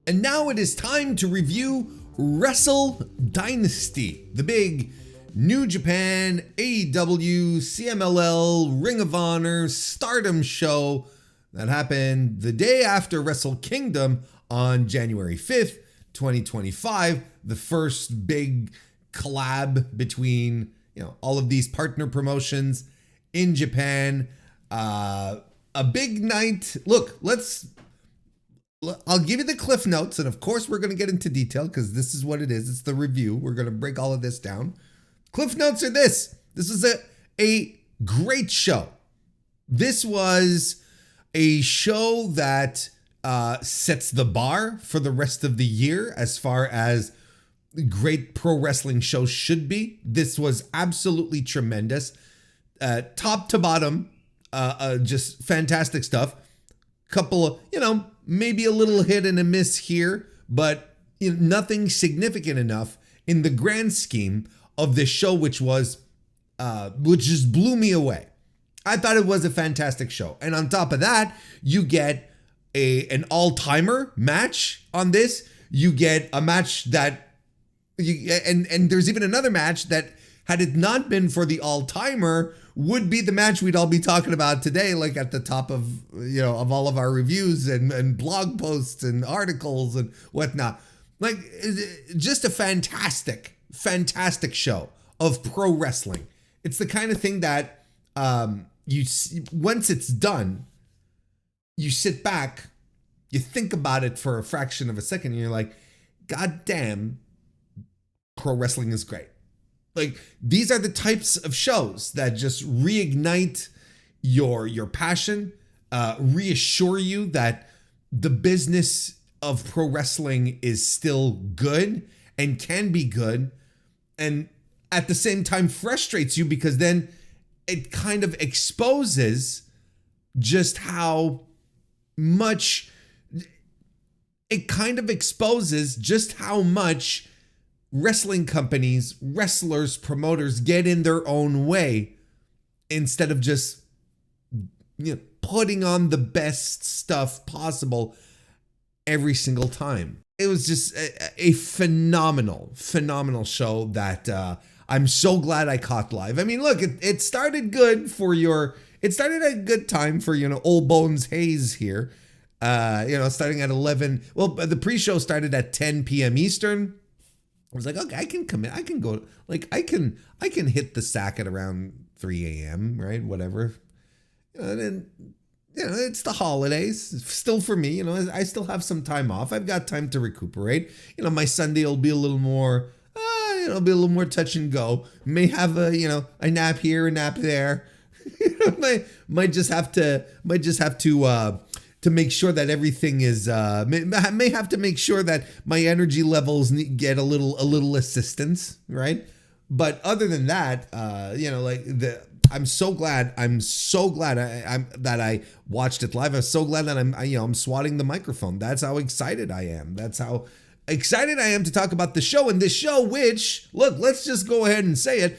And now it is time to review Wrestle Dynasty, the big New Japan, AEW, CMLL, Ring of Honor, STARDOM show that happened the day after Wrestle Kingdom on January 5th, 2025. The first big collab between, all of these partner promotions in Japan. A big night. Look, I'll give you the cliff notes, and of course we're going to get into detail because this is what it is. It's the review. We're going to break all of this down. Cliff notes are this. This is a great show. This was a show that sets the bar for the rest of the year as far as great pro wrestling shows should be. This was absolutely tremendous. Top to bottom, just fantastic stuff. Couple of, maybe a little hit and a miss here, but nothing significant enough in the grand scheme of this show, which just blew me away. I thought it was a fantastic show. And on top of that, you get an all-timer match on this. You get a match that, and there's even another match that, had it not been for the all-timer, would be the match we'd all be talking about today, like at the top of, of all of our reviews and blog posts and articles and whatnot. Like, just a fantastic show of pro wrestling. It's the kind of thing that once it's done, you sit back, you think about it for a fraction of a second, and you're like, God damn, pro wrestling is great. Like, these are the types of shows that just reignite your passion, reassure you that the business of pro wrestling is still good and can be good, and at the same time frustrates you because then it kind of exposes just how much wrestling companies, wrestlers, promoters get in their own way instead of just putting on the best stuff possible every single time. It was just a phenomenal show that I'm so glad I caught live. I mean, look, it started good it started at a good time for, old bones Hayes here. Starting at 11. Well, the pre-show started at 10 p.m. Eastern. I was like, okay, I can come in. I can go, like, I can hit the sack at around 3 a.m., right? Whatever. And it's the holidays. Still for me, I still have some time off. I've got time to recuperate. My Sunday will be a little more, it'll be a little more touch and go. May have a nap here, a nap there. might just have to make sure that everything is may have to make sure that my energy levels get a little assistance, right? But other than that, I'm so glad that I watched it live. I'm so glad that I'm swatting the microphone. That's how excited I am. That's how excited I am to talk about the show. And this show, which, look, let's just go ahead and say it,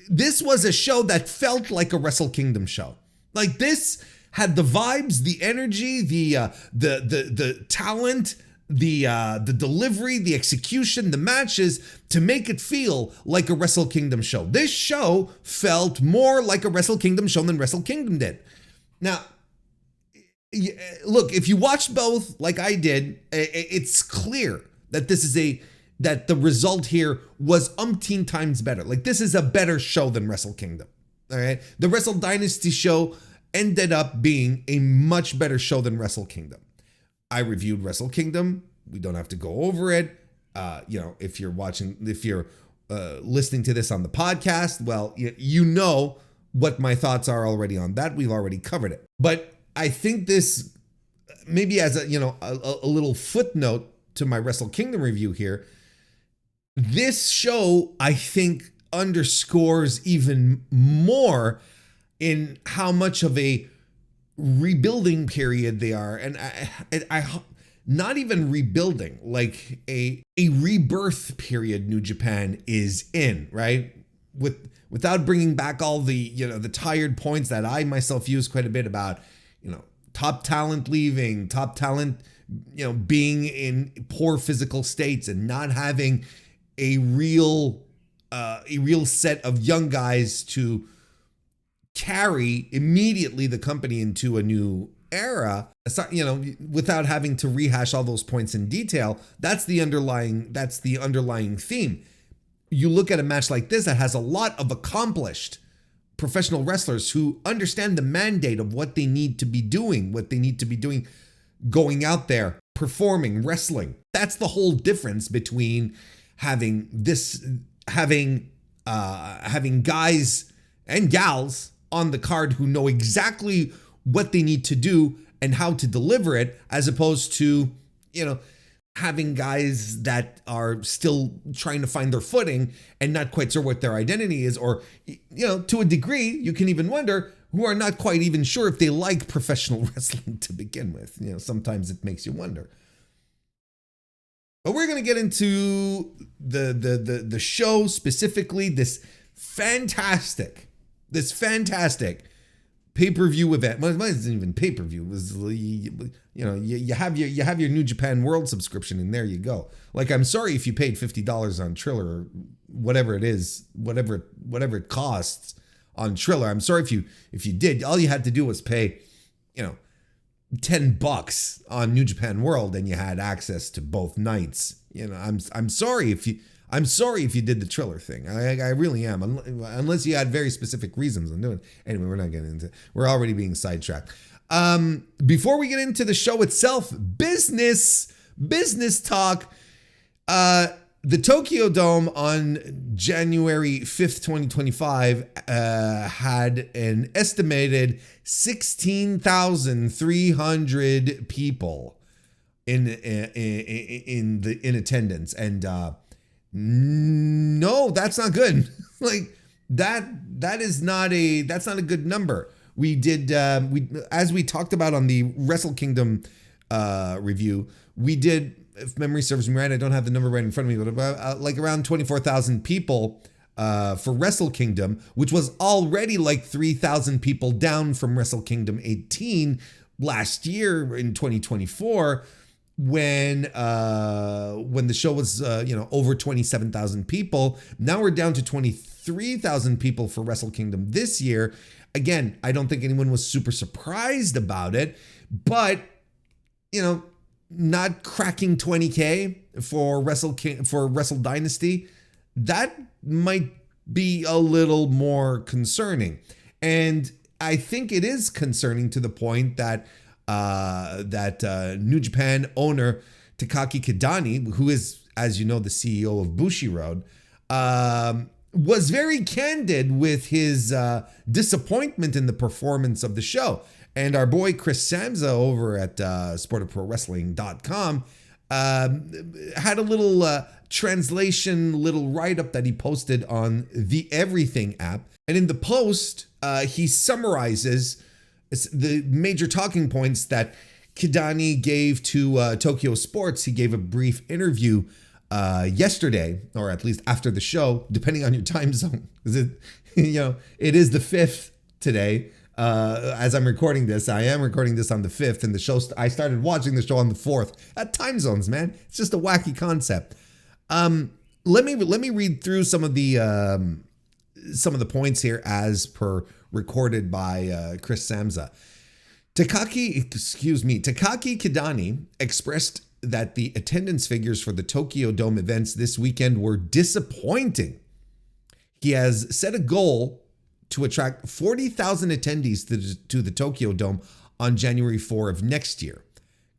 this was a show that felt like a Wrestle Kingdom show. Like, this had the vibes, the energy, the talent, the delivery, the execution, the matches to make it feel like a Wrestle Kingdom show. This show felt more like a Wrestle Kingdom show than Wrestle Kingdom did. Now, look, if you watched both like I did, it's clear that that the result here was umpteen times better. Like, this is a better show than Wrestle Kingdom. All right, the Wrestle Dynasty show ended up being a much better show than Wrestle Kingdom. I reviewed Wrestle Kingdom. We don't have to go over it. If you're listening to this on the podcast, well, you know what my thoughts are already on that. We've already covered it. But I think this, maybe as a little footnote to my Wrestle Kingdom review here, this show, I think, underscores even more in how much of a rebuilding period they are. And I not even rebuilding, like a rebirth period New Japan is in, right? Without bringing back all the, the tired points that I myself use quite a bit about, top talent leaving, top talent being in poor physical states and not having a real set of young guys to carry immediately the company into a new era, without having to rehash all those points in detail. That's the underlying theme. You look at a match like this that has a lot of accomplished professional wrestlers who understand the mandate of what they need to be doing, going out there, performing, wrestling. That's the whole difference between having guys and gals on the card who know exactly what they need to do and how to deliver it, as opposed to, having guys that are still trying to find their footing and not quite sure what their identity is, or, to a degree, you can even wonder, who are not quite even sure if they like professional wrestling to begin with. Sometimes it makes you wonder. But we're going to get into the show specifically, this fantastic pay-per-view event. Well, it wasn't even pay-per-view. It was, you have your New Japan World subscription, and there you go. Like, I'm sorry if you paid $50 on Triller or whatever it is, whatever it costs on Triller. I'm sorry if you did. All you had to do was pay, $10 on New Japan World, and you had access to both nights. I'm sorry if you did the Triller thing. I really am. Unless you had very specific reasons on doing it. Anyway, we're not getting into it. We're already being sidetracked. Before we get into the show itself, business talk. The Tokyo Dome on January 5th, 2025 had an estimated 16,300 people in attendance, and no, that's not good. Like that's not a good number. We did as we talked about on the Wrestle Kingdom review, we did, if memory serves me right, I don't have the number right in front of me, but about like around 24,000 people for Wrestle Kingdom, which was already like 3,000 people down from Wrestle Kingdom 18 last year in 2024, when the show was over 27,000 people. Now we're down to 23,000 people for Wrestle Kingdom this year. Again, I don't think anyone was super surprised about it, but not cracking 20K for Wrestle Dynasty, that might be a little more concerning. And I think it is concerning to the point that New Japan owner Takaki Kidani, who is, as you know, the CEO of Bushiroad, was very candid with his disappointment in the performance of the show. And our boy Chris Samsa over at sportofprowrestling.com had a little translation, little write-up that he posted on the Everything app. And in the post, he summarizes the major talking points that Kidani gave to Tokyo Sports. He gave a brief interview yesterday, or at least after the show, depending on your time zone. It is the 5th today. As I'm recording this, I am recording this on the 5th, and the show, I started watching the show on the 4th. At time zones, man. It's just a wacky concept. Let me read through some of the points here as per recorded by Chris Samsa. Takaki Kidani expressed that the attendance figures for the Tokyo Dome events this weekend were disappointing. He has set a goal to attract 40,000 attendees to the Tokyo Dome on January 4 of next year.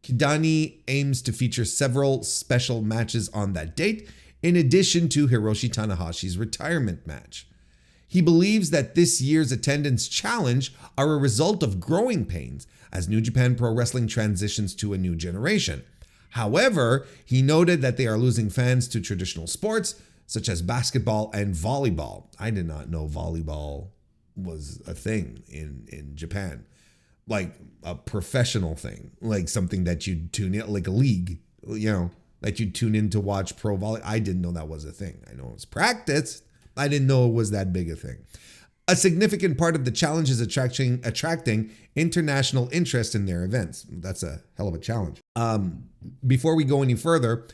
Kidani aims to feature several special matches on that date, in addition to Hiroshi Tanahashi's retirement match. He believes that this year's attendance challenge are a result of growing pains as New Japan Pro Wrestling transitions to a new generation. However, he noted that they are losing fans to traditional sports such as basketball and volleyball. I did not know volleyball was a thing in Japan, like a professional thing, like something that you'd tune in, like a league, that you'd tune in to watch pro volley. I didn't know that was a thing. I know it was practiced. I didn't know it was that big a thing. A significant part of the challenge is attracting international interest in their events. That's a hell of a challenge. Before we go any further,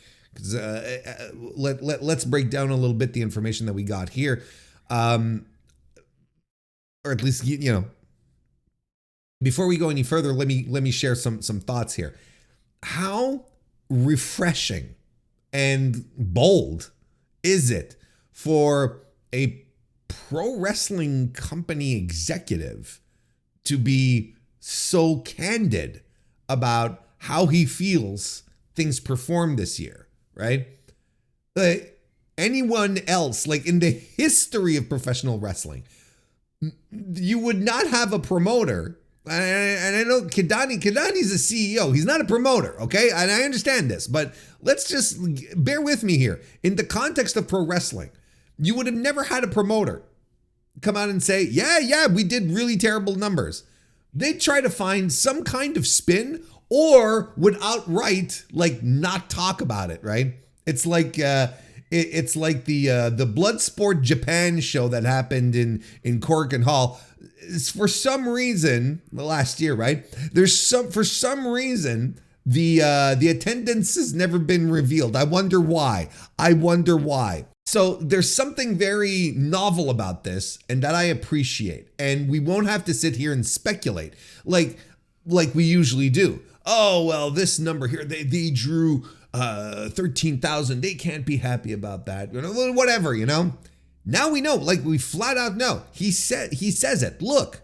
let's break down a little bit the information that we got here, or at least before we go any further, let me share some thoughts here. How refreshing and bold is it for a pro wrestling company executive to be so candid about how he feels things performed this year, right? Anyone else, like in the history of professional wrestling, you would not have a promoter. And I know Kidani's a CEO. He's not a promoter, okay? And I understand this, but let's just bear with me here. In the context of pro wrestling, you would have never had a promoter come out and say, yeah, we did really terrible numbers. They'd try to find some kind of spin or would outright not talk about it, right? It's like the Bloodsport Japan show that happened in Cork and Hall. For some reason, last year, right? For some reason, the attendance has never been revealed. I wonder why. So there's something very novel about this, and that I appreciate. And we won't have to sit here and speculate like we usually do. Oh, well, this number here, they drew 13,000. They can't be happy about that. Whatever. Now we know, we flat out know. He says it. Look,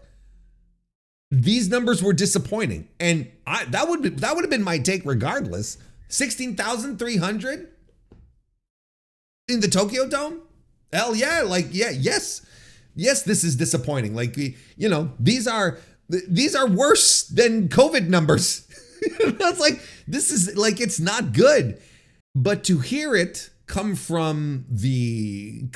these numbers were disappointing, and that would have been my take regardless. 16,300 in the Tokyo Dome? Hell yeah! Yes, this is disappointing. These are worse than COVID numbers. It's not good. But to hear it come from the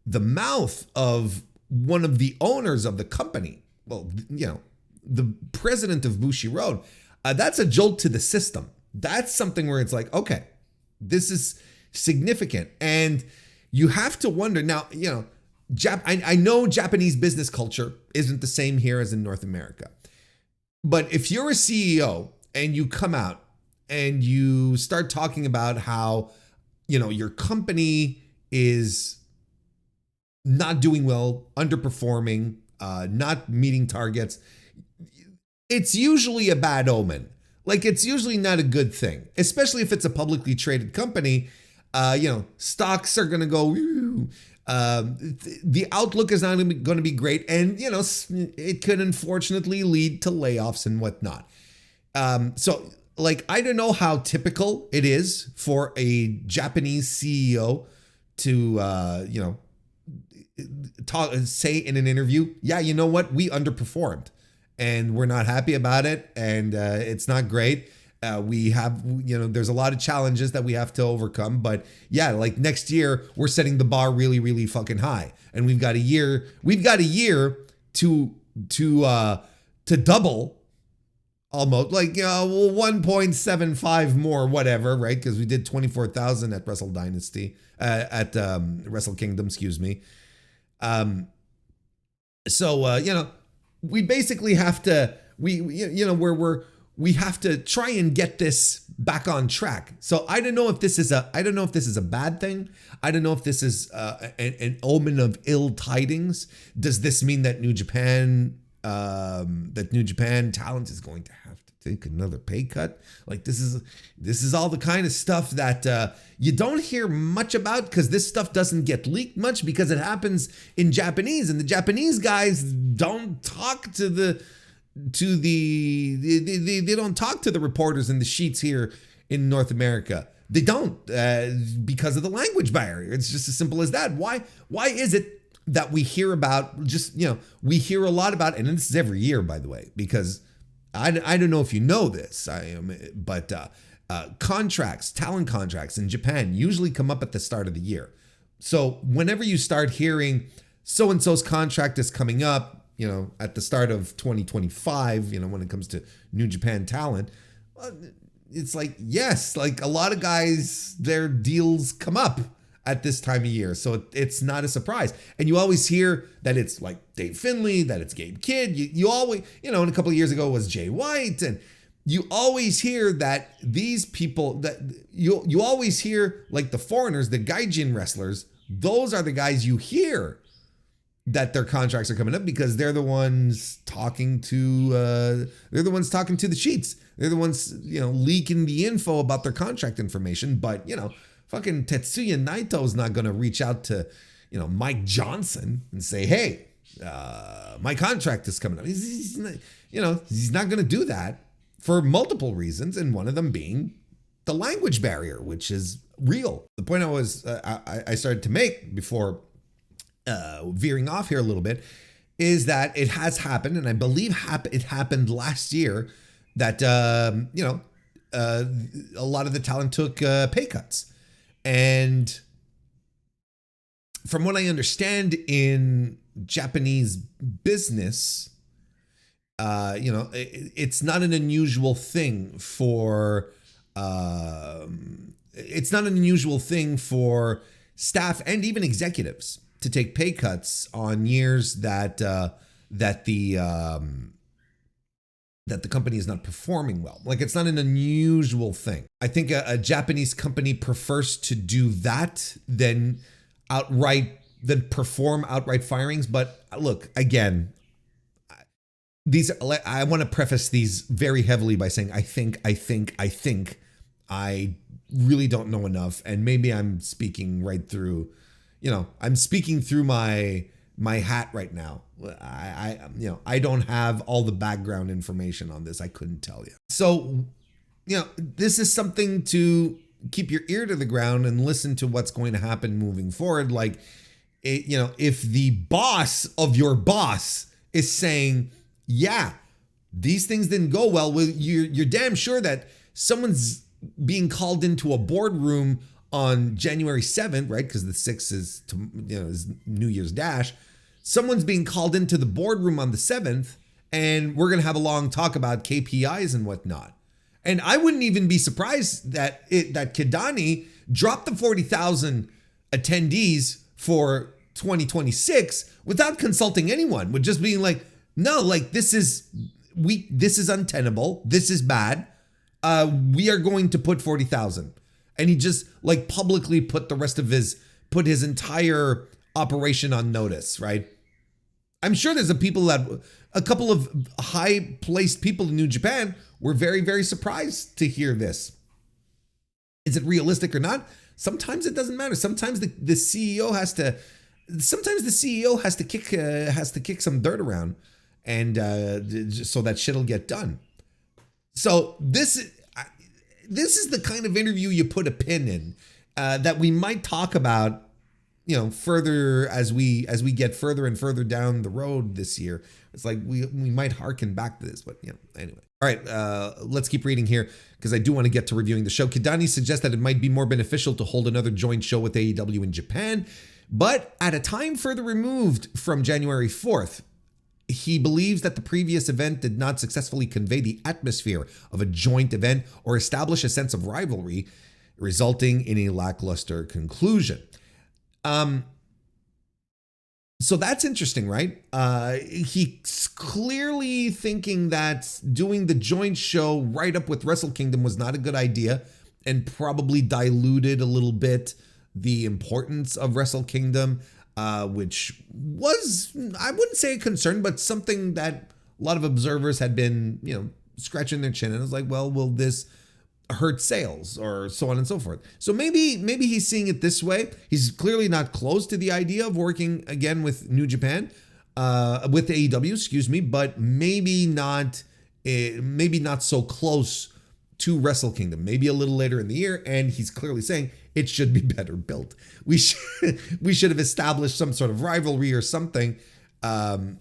mouth of one of the owners of the company, the president of Bushiroad, that's a jolt to the system. That's something where it's like, okay, this is significant. And you have to wonder now, I know Japanese business culture isn't the same here as in North America. But if you're a CEO and you come out and you start talking about how, your company is not doing well, underperforming, not meeting targets, it's usually a bad omen. It's usually not a good thing, especially if it's a publicly traded company. Stocks are going to go, the outlook is not going to be great. And, it could unfortunately lead to layoffs and whatnot. I don't know how typical it is for a Japanese CEO to, say in an interview, yeah, you know what? We underperformed and we're not happy about it. And it's not great. We have, there's a lot of challenges that we have to overcome. But yeah, next year, we're setting the bar really, really fucking high. And we've got a year to double. Almost 1.75 more, whatever, right? Because we did 24,000 at Wrestle Dynasty, at Wrestle Kingdom, excuse me. We basically have to, we have to try and get this back on track. So I don't know if this is a bad thing. I don't know if this is an omen of ill tidings. Does this mean that New Japan talent is going to have to take another pay cut? This is all the kind of stuff that you don't hear much about, because this stuff doesn't get leaked much because it happens in Japanese, and the Japanese guys don't talk to they don't talk to the reporters in the sheets here in North America. They don't, because of the language barrier. It's just as simple as that. Why is it that we hear about, we hear a lot about, and this is every year, by the way, because I don't know if you know this, but talent contracts in Japan usually come up at the start of the year. So whenever you start hearing so-and-so's contract is coming up, at the start of 2025, when it comes to New Japan talent, it's yes, a lot of guys, their deals come up at this time of year. So it's not a surprise. And you always hear that it's like Dave Finlay, that it's Gabe Kidd. You always, and a couple of years ago it was Jay White. And you always hear that these people, that you always hear like the foreigners, the Gaijin wrestlers, those are the guys you hear that their contracts are coming up because they're the ones talking to the sheets. They're the ones, leaking the info about their contract information. But, fucking Tetsuya Naito's not going to reach out to, Mike Johnson and say, hey, my contract is coming up. He's not going to do that for multiple reasons. And one of them being the language barrier, which is real. The point I started to make before veering off here a little bit is that it has happened, and I believe it happened last year, that a lot of the talent took pay cuts. And from what I understand in Japanese business, it's not an unusual thing for staff and even executives to take pay cuts on years that the company is not performing well. Like, it's not an unusual thing. I think a Japanese company prefers to do that than perform outright firings. But look, again, I want to preface these very heavily by saying I think. I really don't know enough, and maybe I'm speaking right through. I'm speaking through my hat right now. I don't have all the background information on this. I couldn't tell you. So, this is something to keep your ear to the ground and listen to what's going to happen moving forward. Like, if the boss of your boss is saying, yeah, these things didn't go well, you're damn sure that someone's being called into a boardroom on January 7th, right? Because the 6th is New Year's Dash. Someone's being called into the boardroom on the 7th, and we're going to have a long talk about KPIs and whatnot. And I wouldn't even be surprised that Kidani dropped the 40,000 attendees for 2026 without consulting anyone, with just being like, no, like this is untenable. This is bad. We are going to put 40,000. And he just like publicly put his entire operation on notice, right? I'm sure there's a couple of high placed people in New Japan were very, very surprised to hear this. Is it realistic or not? Sometimes it doesn't matter. Sometimes the CEO has to kick some dirt around, and so that shit'll get done. So this is the kind of interview you put a pin in, that we might talk about, further as we get further and further down the road this year. It's like we might harken back to this, but anyway. All right, let's keep reading here because I do want to get to reviewing the show. Kidani suggests that it might be more beneficial to hold another joint show with AEW in Japan, but at a time further removed from January 4th. He believes that the previous event did not successfully convey the atmosphere of a joint event or establish a sense of rivalry, resulting in a lackluster conclusion. So that's interesting, right? He's clearly thinking that doing the joint show right up with Wrestle Kingdom was not a good idea, and probably diluted a little bit the importance of Wrestle Kingdom. Which was, I wouldn't say a concern, but something that a lot of observers had been, scratching their chin. And it was like, well, will this hurt sales or so on and so forth? So maybe he's seeing it this way. He's clearly not close to the idea of working again with New Japan, with AEW, but maybe not so close to Wrestle Kingdom, maybe a little later in the year. And he's clearly saying it should be better built. We should have established some sort of rivalry or something. And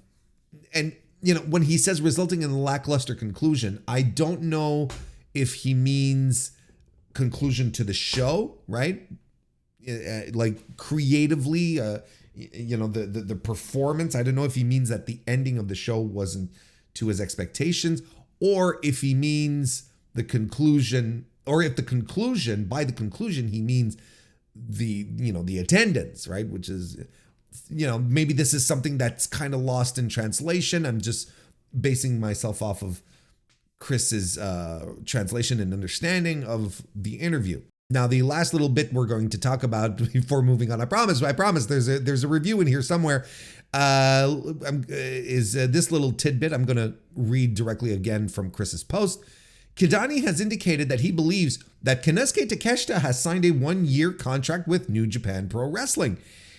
when he says resulting in a lackluster conclusion, I don't know if he means conclusion to the show, right? Like creatively, the performance. I don't know if he means that the ending of the show wasn't to his expectations, or if he means the conclusion, or if by the conclusion he means the attendance, right? Which is, maybe this is something that's kind of lost in translation. I'm just basing myself off of Chris's translation and understanding of the interview. Now, the last little bit we're going to talk about before moving on, I promise there's a review in here somewhere, is this little tidbit. I'm going to read directly again from Chris's post. Kidani has indicated that he believes that Konosuke Takeshita has signed a 1-year contract with New Japan Pro Wrestling.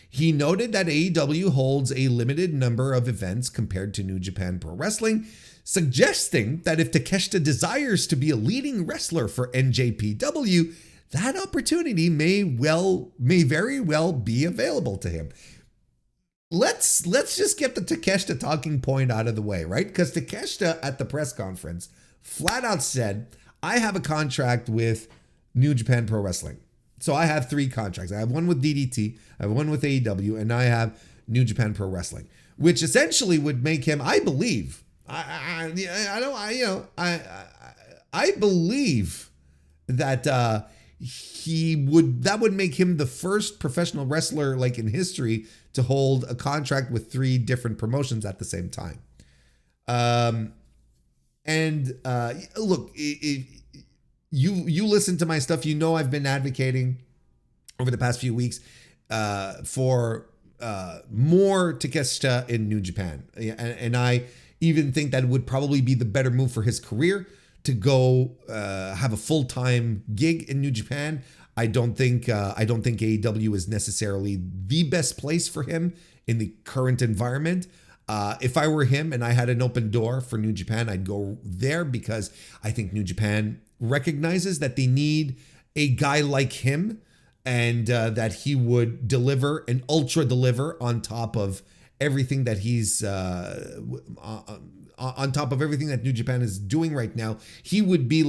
He noted that AEW holds a limited number of events compared to New Japan Pro Wrestling, suggesting that if Takeshita desires to be a leading wrestler for NJPW, that opportunity may very well be available to him. Let's just get the Takeshita talking point out of the way, right? Because Takeshita at the press conference flat out said, I have a contract with New Japan Pro Wrestling. So I have 3 contracts. I have one with DDT, I have one with AEW, and I have New Japan Pro Wrestling, which essentially would make him, I believe, I believe that that would make him the first professional wrestler like in history to hold a contract with 3 different promotions at the same time. Look, you listen to my stuff, I've been advocating over the past few weeks for more Takeshita in New Japan. And I even think that it would probably be the better move for his career to go have a full-time gig in New Japan. I don't think AEW is necessarily the best place for him in the current environment. If I were him and I had an open door for New Japan, I'd go there because I think New Japan recognizes that they need a guy like him, and that he would deliver and ultra deliver on top of everything that he's on top of everything that New Japan is doing right now. He would be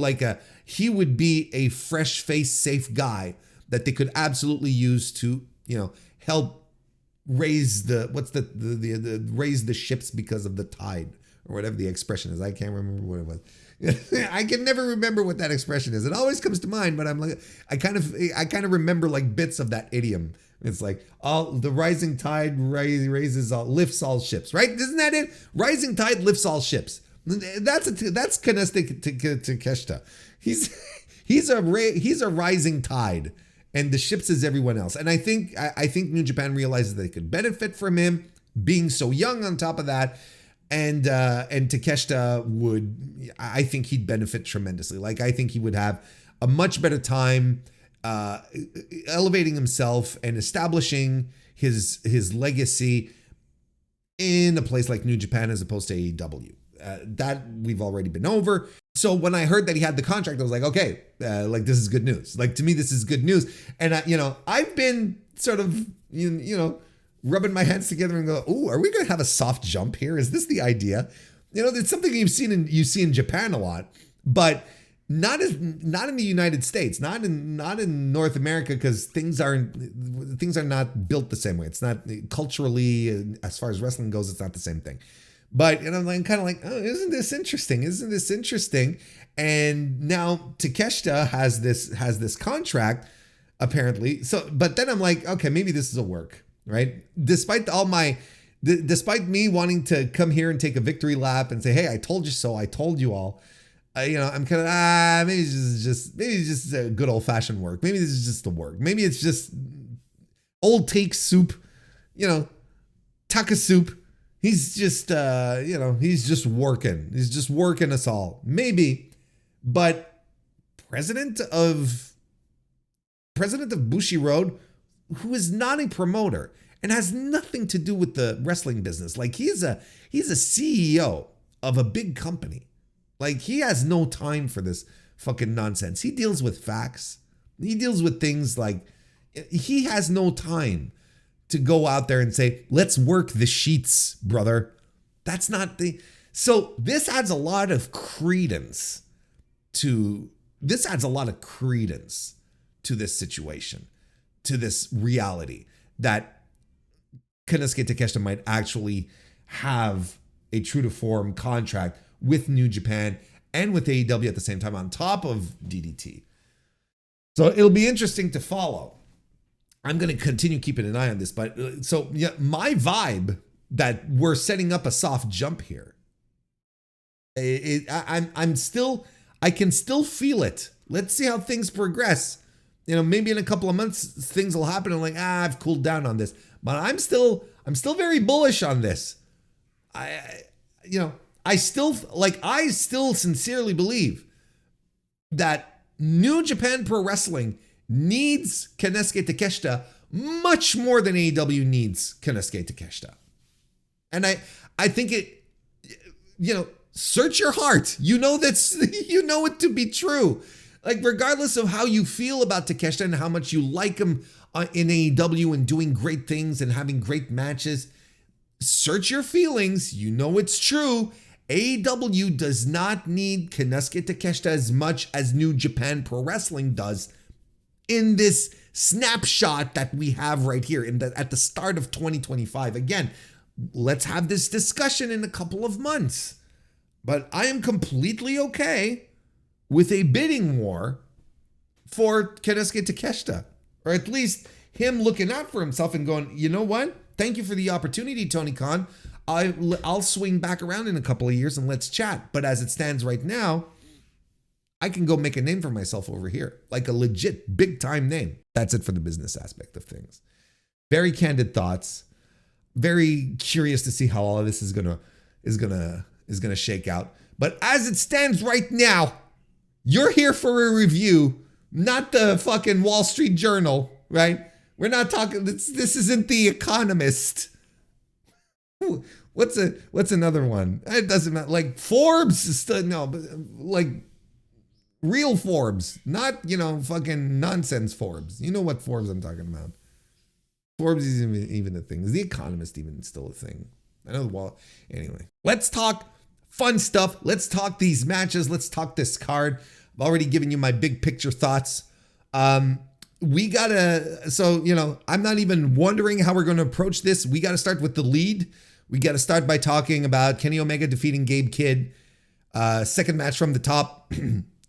a fresh face, safe guy that they could absolutely use to, help raise raise the ships because of the tide, or whatever the expression is. I can't remember what it was. I can never remember what that expression is. It always comes to mind, but I'm like, I kind of remember like bits of that idiom. It's like, the rising tide lifts all ships, right? Isn't that it? Rising tide lifts all ships. That's Konosuke Takeshita. He's a rising tide, and the ships is everyone else. And I think New Japan realizes they could benefit from him being so young on top of that. And Takeshita I think he'd benefit tremendously. Like, I think he would have a much better time elevating himself and establishing his legacy in a place like New Japan as opposed to AEW. That we've already been over. So when I heard that he had the contract, I was like, okay, this is good news. Like, to me, this is good news. And I've been sort of, rubbing my hands together and go, "Ooh, are we going to have a soft jump here? Is this the idea?" It's something you see in Japan a lot, but not in the United States, not in North America, because things are not built the same way. It's not culturally, as far as wrestling goes, it's not the same thing. But I'm kind of like, oh, isn't this interesting? Isn't this interesting? And now Takeshita has this contract apparently. So, but then I'm like, okay, maybe this will work. Right? Despite me wanting to come here and take a victory lap and say, hey, I told you so, I told you all, I'm kind of, maybe it's just a good old fashioned work. Maybe this is just the work. Maybe it's just old take soup, taka soup. He's just, he's just working. He's just working us all. Maybe, but president of Bushiroad, who is not a promoter and has nothing to do with the wrestling business. Like, he's a CEO of a big company. Like, he has no time for this fucking nonsense. He deals with facts. He deals with things like, he has no time to go out there and say, let's work the sheets, brother. That's not so this adds a lot of credence to this situation, to this reality that Konosuke Takeshita might actually have a true to form contract with New Japan and with AEW at the same time on top of DDT. So it'll be interesting to follow. I'm going to continue keeping an eye on this. But so yeah, my vibe that we're setting up a soft jump here. I can still feel it. Let's see how things progress. You know, maybe in a couple of months things will happen. I'm like, I've cooled down on this, but I'm still very bullish on this. I still sincerely believe that New Japan Pro Wrestling needs Kensuke Takeshita much more than AEW needs Kensuke Takeshita. And I think it, search your heart. You know it to be true. Like, regardless of how you feel about Takeshita and how much you like him in AEW and doing great things and having great matches, search your feelings. You know it's true. AEW does not need Kensuke Takeshita as much as New Japan Pro Wrestling does in this snapshot that we have right here at the start of 2025. Again, let's have this discussion in a couple of months. But I am completely okay with a bidding war for Kensuke Takeshita, or at least him looking out for himself and going, you know what? Thank you for the opportunity, Tony Khan. I'll swing back around in a couple of years and let's chat. But as it stands right now, I can go make a name for myself over here, like a legit big time name. That's it for the business aspect of things. Very candid thoughts. Very curious to see how all of this is gonna shake out. But as it stands right now, you're here for a review, not the fucking Wall Street Journal, right? We're not talking. This isn't The Economist. What's another one? It doesn't matter. Like Forbes is still, no, but like real Forbes, not fucking nonsense Forbes. You know what Forbes I'm talking about. Forbes is even a thing. Is The Economist even still a thing? I know the wall. Anyway, let's talk fun stuff. Let's talk these matches. Let's talk this card. I've already given you my big picture thoughts. I'm not even wondering how we're going to approach this. We got to start with the lead. We got to start by talking about Kenny Omega defeating Gabe Kidd. Second match from the top.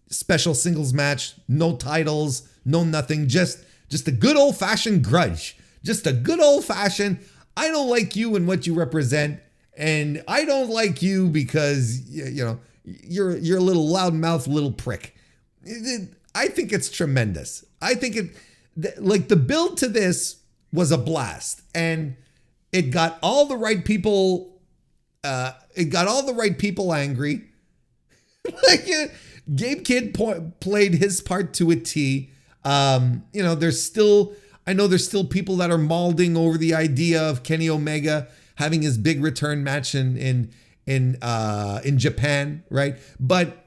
Special singles match. No titles. No nothing. Just a good old fashioned grudge. Just a good old fashioned, I don't like you and what you represent. And I don't like you because, you're a little loudmouth little prick. I think it's tremendous. I think the build to this was a blast. And it got all the right people, angry. Gabe Kidd played his part to a T. There's still people that are mauling over the idea of Kenny Omega having his big return match in Japan, right? But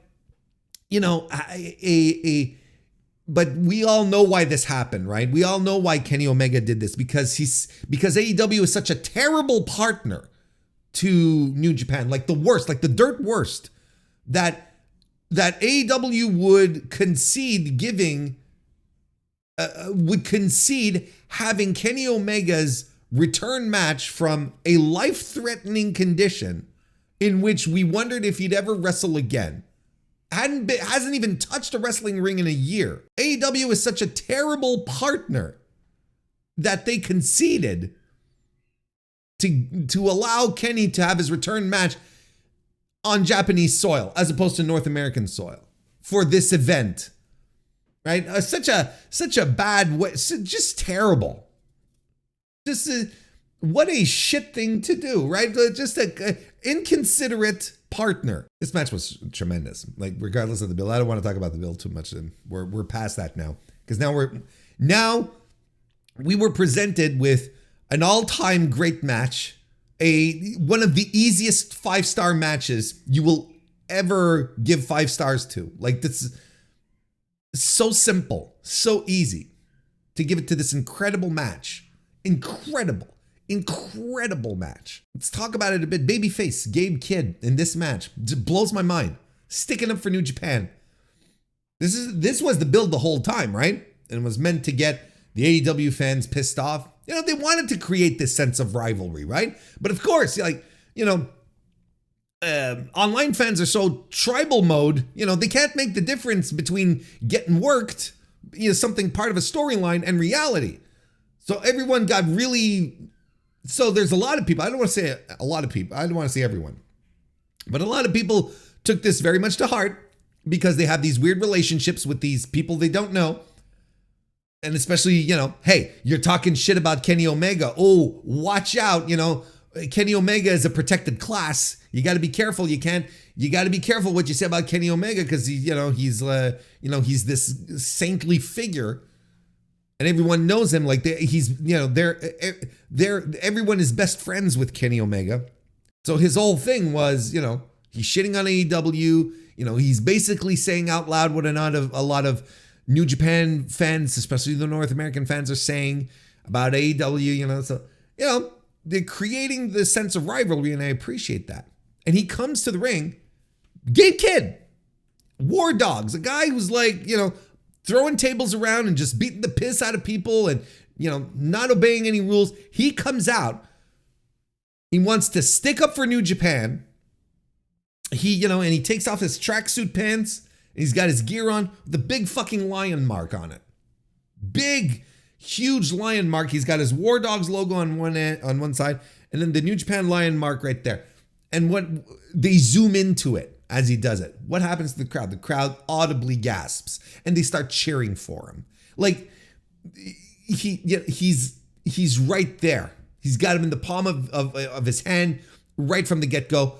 but we all know why this happened, right? We all know why Kenny Omega did this because AEW is such a terrible partner to New Japan, like the worst, like the dirt worst, that AEW would concede having Kenny Omega's return match from a life-threatening condition in which we wondered if he'd ever wrestle again. Hasn't even touched a wrestling ring in a year. AEW is such a terrible partner that they conceded to allow Kenny to have his return match on Japanese soil as opposed to North American soil for this event, right? Such a bad way, just terrible. What a shit thing to do, right? Just a inconsiderate partner. This match was tremendous. Like, regardless of the build, I don't want to talk about the build too much. We're past that now, because now we were presented with an all-time great match, one of the easiest 5-star matches you will ever give 5 stars to. Like, this is so simple, so easy to give it to this incredible match. Incredible match. Let's talk about it a bit. Babyface Gabe Kidd in this match. It blows my mind. Sticking up for New Japan. This was the build the whole time, right? And it was meant to get the AEW fans pissed off. They wanted to create this sense of rivalry, right? But of course, online fans are so tribal mode, they can't make the difference between getting worked, something part of a storyline, and reality. So everyone got really, so there's a lot of people, I don't want to say a lot of people, I don't want to say everyone, but a lot of people took this very much to heart because they have these weird relationships with these people they don't know. And especially, hey, you're talking shit about Kenny Omega. Oh, watch out, Kenny Omega is a protected class. You got to be careful. You got to be careful what you say about Kenny Omega because he's this saintly figure. And everyone knows him like everyone is best friends with Kenny Omega. So his whole thing was, he's shitting on AEW. He's basically saying out loud what a lot of New Japan fans, especially the North American fans, are saying about AEW. So they're creating this sense of rivalry, and I appreciate that. And he comes to the ring, Gabe Kidd, War Dogs, a guy who's like, throwing tables around and just beating the piss out of people and, not obeying any rules. He comes out. He wants to stick up for New Japan. And he takes off his tracksuit pants. And he's got his gear on with a big fucking lion mark on it. Big, huge lion mark. He's got his War Dogs logo on one side and then the New Japan lion mark right there. And what they zoom into it as he does it. What happens to the crowd? The crowd audibly gasps and they start cheering for him. Like he's right there. He's got him in the palm of his hand right from the get-go.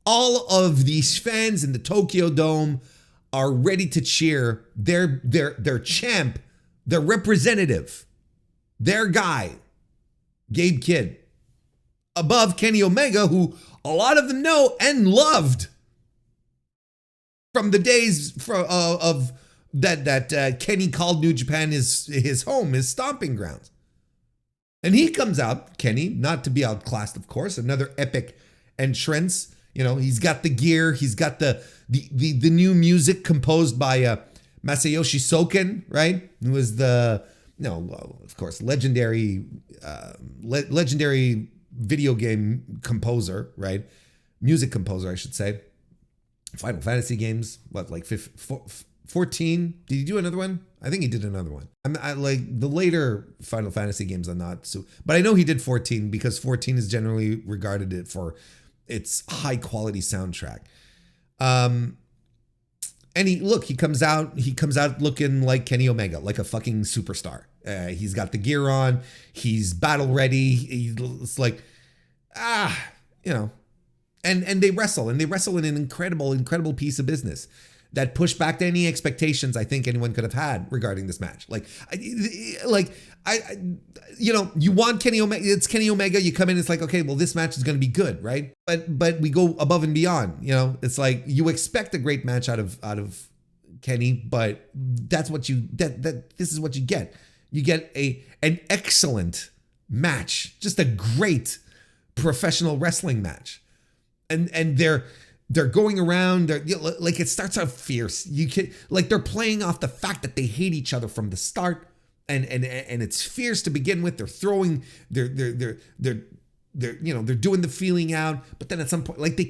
All of these fans in the Tokyo Dome are ready to cheer their champ, their representative, their guy, Gabe Kidd, above Kenny Omega, who a lot of them know and loved from the days of that Kenny called New Japan his home, his stomping grounds. And he comes out, Kenny, not to be outclassed, of course, another epic entrance. He's got the gear, he's got the new music composed by Masayoshi Soken, right? Who was of course, legendary video game composer, right? Music composer, I should say. Final Fantasy games, like 14? Did he do another one? I think he did another one. I like the later Final Fantasy games. I'm not so, but I know he did 14 because 14 is generally regarded for its high quality soundtrack. And he comes out looking like Kenny Omega, like a fucking superstar. He's got the gear on, he's battle ready. It's like, and they wrestle in an incredible piece of business that pushed back to any expectations I think anyone could have had regarding this match. You want Kenny Omega, it's Kenny Omega, you come in, it's like, okay, well, this match is going to be good, right? But we go above and beyond, it's like you expect a great match out of Kenny, but that's what this is what you get. You get an excellent match, just a great professional wrestling match. And they're going around, like it starts out fierce. They're playing off the fact that they hate each other from the start. And it's fierce to begin with. They're throwing, they're doing the feeling out, but then at some point, like they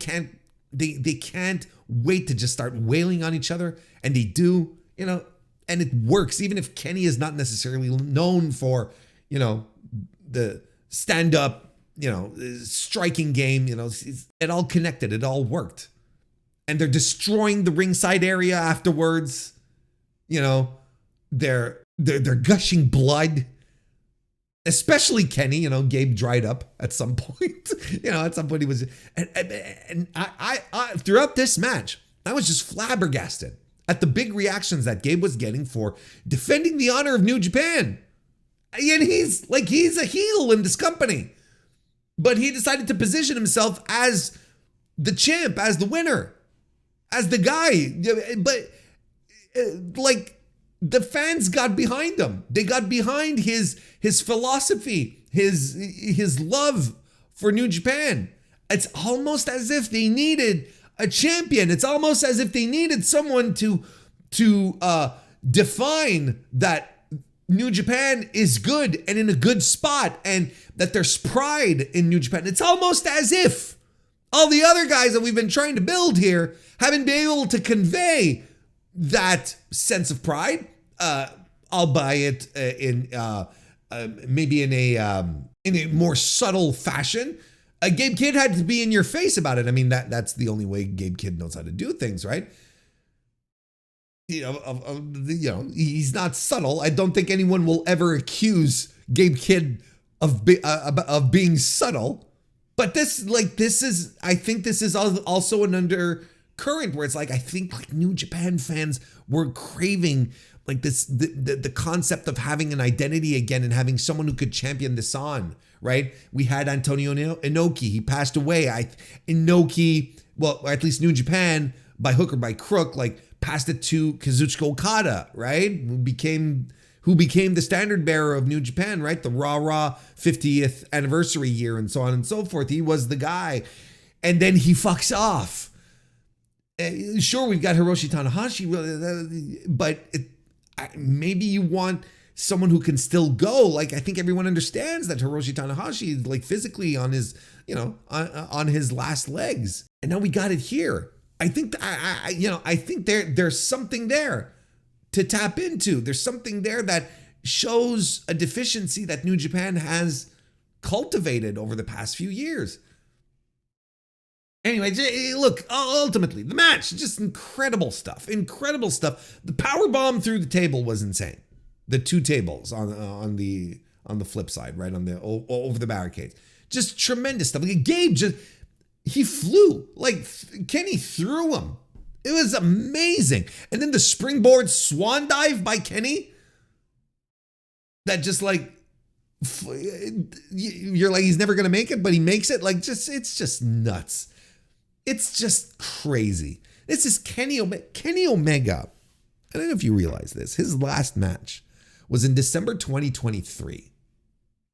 can't wait to just start wailing on each other, and they do, and it works, even if Kenny is not necessarily known for, the stand-up, striking game, it all connected, it all worked, and they're destroying the ringside area afterwards. They're gushing blood, especially Kenny. Gabe dried up at some point. At some point he was, and I throughout this match, I was just flabbergasted at the big reactions that Gabe was getting for defending the honor of New Japan. And he's a heel in this company, but he decided to position himself as the champ, as the winner, as the guy. But the fans got behind him. They got behind his philosophy, his love for New Japan. It's almost as if they needed a champion. It's almost as if they needed someone to define that New Japan is good and in a good spot, and that there's pride in New Japan. It's almost as if all the other guys that we've been trying to build here haven't been able to convey that sense of pride, albeit in maybe in a more subtle fashion. Gabe Kidd had to be in your face about it. I mean, that's the only way Gabe Kidd knows how to do things, right? He's not subtle. I don't think anyone will ever accuse Gabe Kidd of being subtle. But I think this is also an undercurrent where it's like, I think like New Japan fans were craving like this, the concept of having an identity again and having someone who could champion this on, right? We had Antonio Inoki. He passed away. Inoki, well, or at least New Japan, by hook or by crook, like passed it to Kazuchika Okada, right? Who became the standard bearer of New Japan, right? The Raw 50th anniversary year and so on and so forth. He was the guy. And then he fucks off. Sure, we've got Hiroshi Tanahashi, but maybe you want someone who can still go. Like, I think everyone understands that Hiroshi Tanahashi is like physically on his, on his last legs. And now we got it here. I think, I think there's something there to tap into. There's something there that shows a deficiency that New Japan has cultivated over the past few years. Anyway, look, ultimately, the match, just incredible stuff. The power bomb through the table was insane. The two tables on the flip side, right, over the barricades. Just tremendous stuff. Like Gabe he flew. Like Kenny threw him. It was amazing. And then the springboard swan dive by Kenny. That just like, you're like, he's never going to make it, but he makes it. Like, it's just nuts. It's just crazy. This is Kenny Omega. I don't know if you realize this. His last match was in December 2023.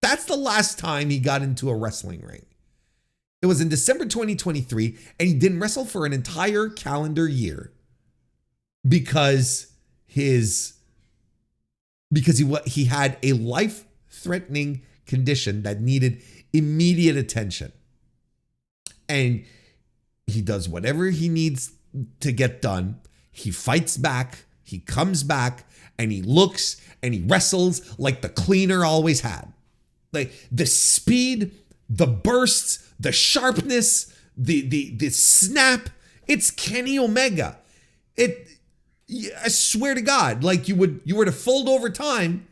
That's the last time he got into a wrestling ring. It was in December 2023, and he didn't wrestle for an entire calendar year because he had a life-threatening condition that needed immediate attention. And he does whatever he needs to get done. He fights back, he comes back, and he looks and he wrestles like the cleaner always had. Like the speed, the bursts, the sharpness, the snap, it's Kenny Omega. I swear to God, like you were to fold over time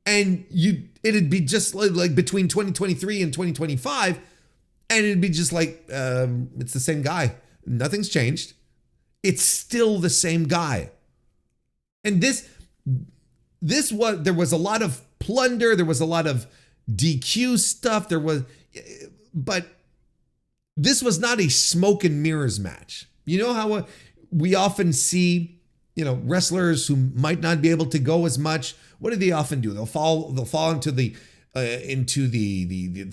and it'd be just like between 2023 and 2025, and it'd be just like, it's the same guy. Nothing's changed. It's still the same guy. And there was a lot of plunder. There was a lot of DQ stuff. But this was not a smoke and mirrors match. You know how we often see, wrestlers who might not be able to go as much. What do they often do? They'll fall into the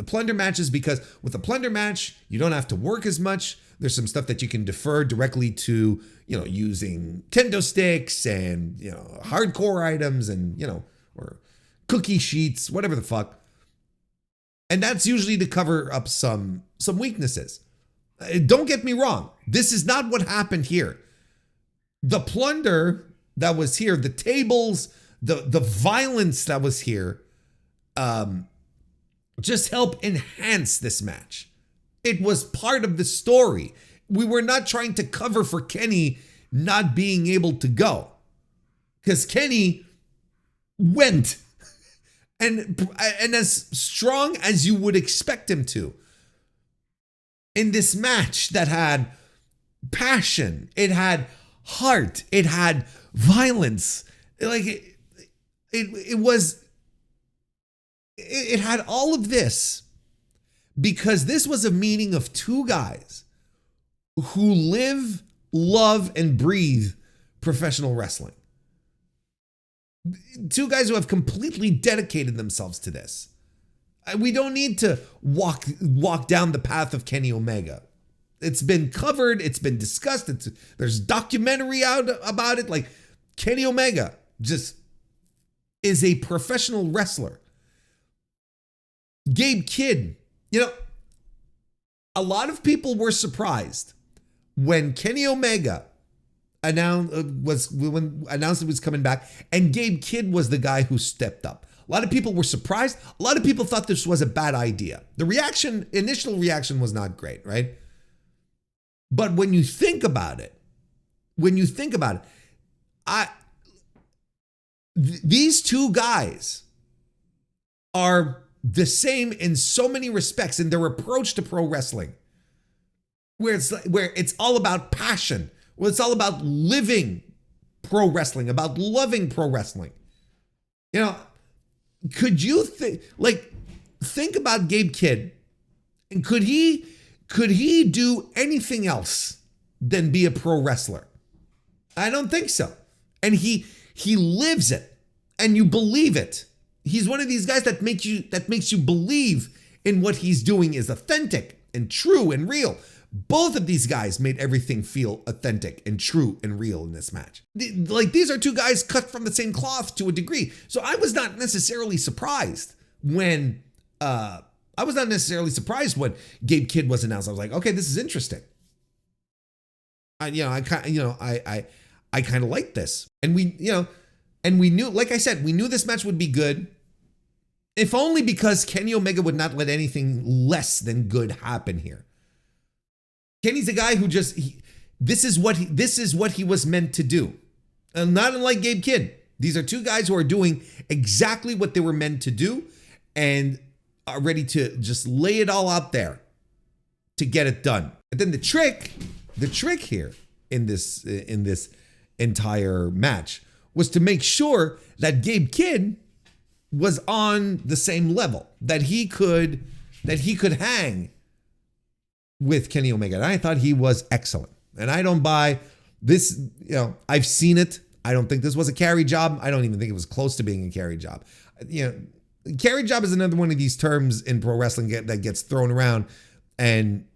plunder matches, because with a plunder match, you don't have to work as much. There's some stuff that you can defer directly to, using kendo sticks and, hardcore items and, or cookie sheets, whatever the fuck. And that's usually to cover up some weaknesses. Don't get me wrong. This is not what happened here. The plunder that was here, the tables, the violence that was here, just help enhance this match. It was part of the story. We were not trying to cover for Kenny not being able to go, because Kenny went and as strong as you would expect him to in this match that had passion, it had heart, it had violence, like it had all of this, because this was a meeting of two guys who live, love, and breathe professional wrestling. Two guys who have completely dedicated themselves to this. We don't need to walk down the path of Kenny Omega. It's been covered. It's been discussed. There's documentary out about it. Like, Kenny Omega just is a professional wrestler. Gabe Kidd, a lot of people were surprised when Kenny Omega announced it was coming back, and Gabe Kidd was the guy who stepped up. A lot of people were surprised. A lot of people thought this was a bad idea. The initial reaction was not great, right? But when you think about it, these two guys are the same in so many respects in their approach to pro wrestling, where it's all about passion, where it's all about living pro wrestling, about loving pro wrestling. You know, could you think about Gabe Kidd, and could he do anything else than be a pro wrestler? I don't think so. And he lives it, and you believe it. He's one of these guys that makes you believe in what he's doing is authentic and true and real. Both of these guys made everything feel authentic and true and real in this match. These are two guys cut from the same cloth to a degree. So I was not necessarily surprised when Gabe Kidd was announced. I was like, okay, this is interesting. I kind of like this. And we knew, like I said, we knew this match would be good. If only because Kenny Omega would not let anything less than good happen here. Kenny's a guy who this is what he was meant to do. And not unlike Gabe Kidd. These are two guys who are doing exactly what they were meant to do and are ready to just lay it all out there to get it done. But then the trick here in this entire match was to make sure that Gabe Kidd was on the same level, that he could hang with Kenny Omega. And I thought he was excellent. And I don't buy this, I've seen it. I don't think this was a carry job. I don't even think it was close to being a carry job. Carry job is another one of these terms in pro wrestling that gets thrown around. And,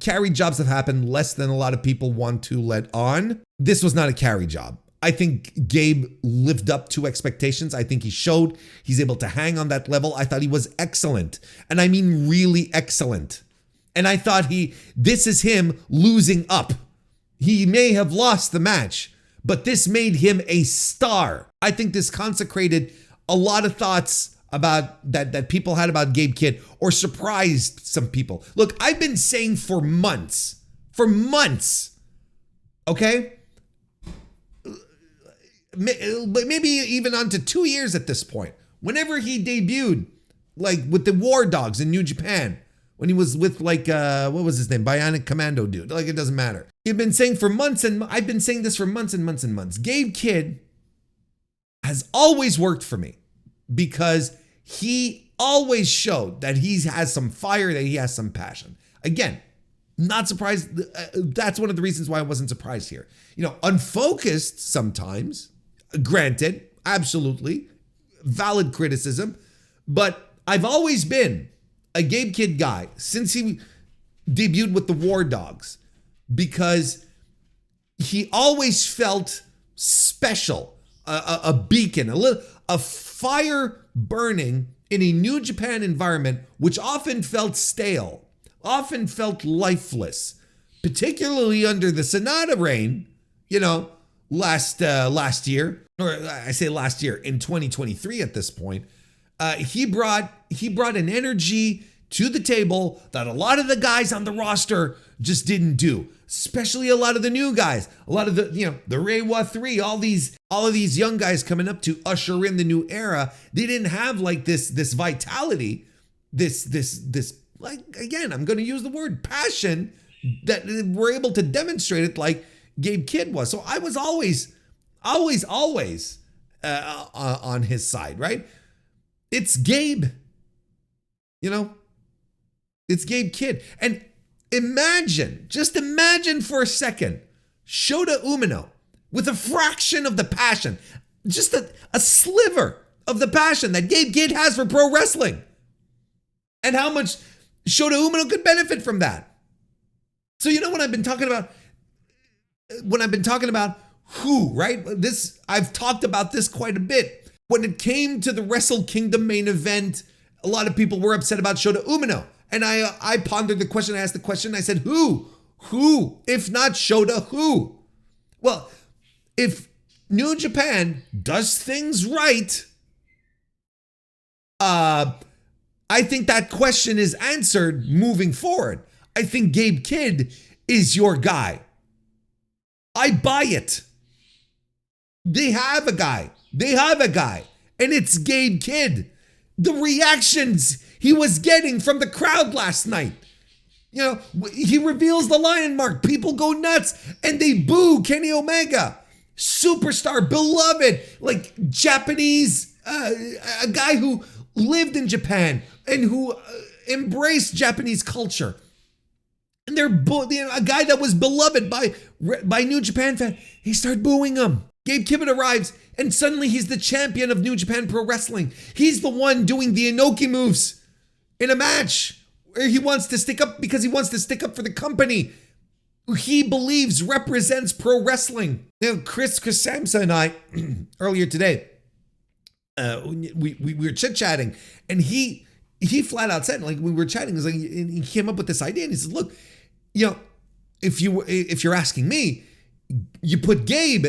carry jobs have happened less than a lot of people want to let on. This was not a carry job. I think Gabe lived up to expectations. I think he showed he's able to hang on that level. I thought he was excellent. And I mean really excellent. And I thought this is him losing up. He may have lost the match, but this made him a star. I think this consecrated a lot of thoughts about that people had about Gabe Kidd, or surprised some people. Look, I've been saying for months, okay? Maybe even on to 2 years at this point. Whenever he debuted, like with the War Dogs in New Japan, when he was with what was his name? Bionic Commando dude. It doesn't matter. He'd been saying for months, and I've been saying this for months and months and months. Gabe Kidd has always worked for me because he always showed that he has some fire, that he has some passion. Again, not surprised. That's one of the reasons why I wasn't surprised here. Unfocused sometimes, granted, absolutely, valid criticism, but I've always been a Gabe Kidd guy since he debuted with the War Dogs, because he always felt special, a beacon, a fire burning in a New Japan environment, which often felt stale, often felt lifeless, particularly under the Sonata reign, last year, or I say last year, in 2023 at this point. He brought an energy to the table that a lot of the guys on the roster just didn't do, especially a lot of the new guys, a lot of the Reiwa 3, all of these young guys coming up to usher in the new era. They didn't have this vitality, this again, I'm going to use the word passion, that we're able to demonstrate it like Gabe Kidd was. So I was always on his side, right? It's Gabe, it's Gabe Kidd. And just imagine for a second, Shota Umino with a fraction of the passion, just a sliver of the passion that Gabe Kidd has for pro wrestling, and how much Shota Umino could benefit from that. So when I've been talking about who, right? I've talked about this quite a bit. When it came to the Wrestle Kingdom main event, a lot of people were upset about Shota Umino. And I pondered the question, I asked the question, I said, who Who? If not Shota, who? Well, if New Japan does things right, I think that question is answered moving forward. I think Gabe Kidd is your guy. I buy it. They have a guy. And it's Gabe Kidd. The reactions he was getting from the crowd last night. You know, he reveals the lion mark. People go nuts and they boo Kenny Omega. Superstar, beloved, like Japanese, a guy who lived in Japan and who embraced Japanese culture. And they're a guy that was beloved by New Japan fans. He started booing him. Gabe Kidd arrives and suddenly he's the champion of New Japan Pro Wrestling. He's the one doing the Inoki moves in a match where he wants to stick up because he wants to stick up for the company he believes represents pro wrestling. You know, Chris Samsa and I earlier today, we were chit-chatting, and he flat out said, like, we were chatting, like, he came up with this idea, and he said, look, you know, if you're asking me, you put Gabe,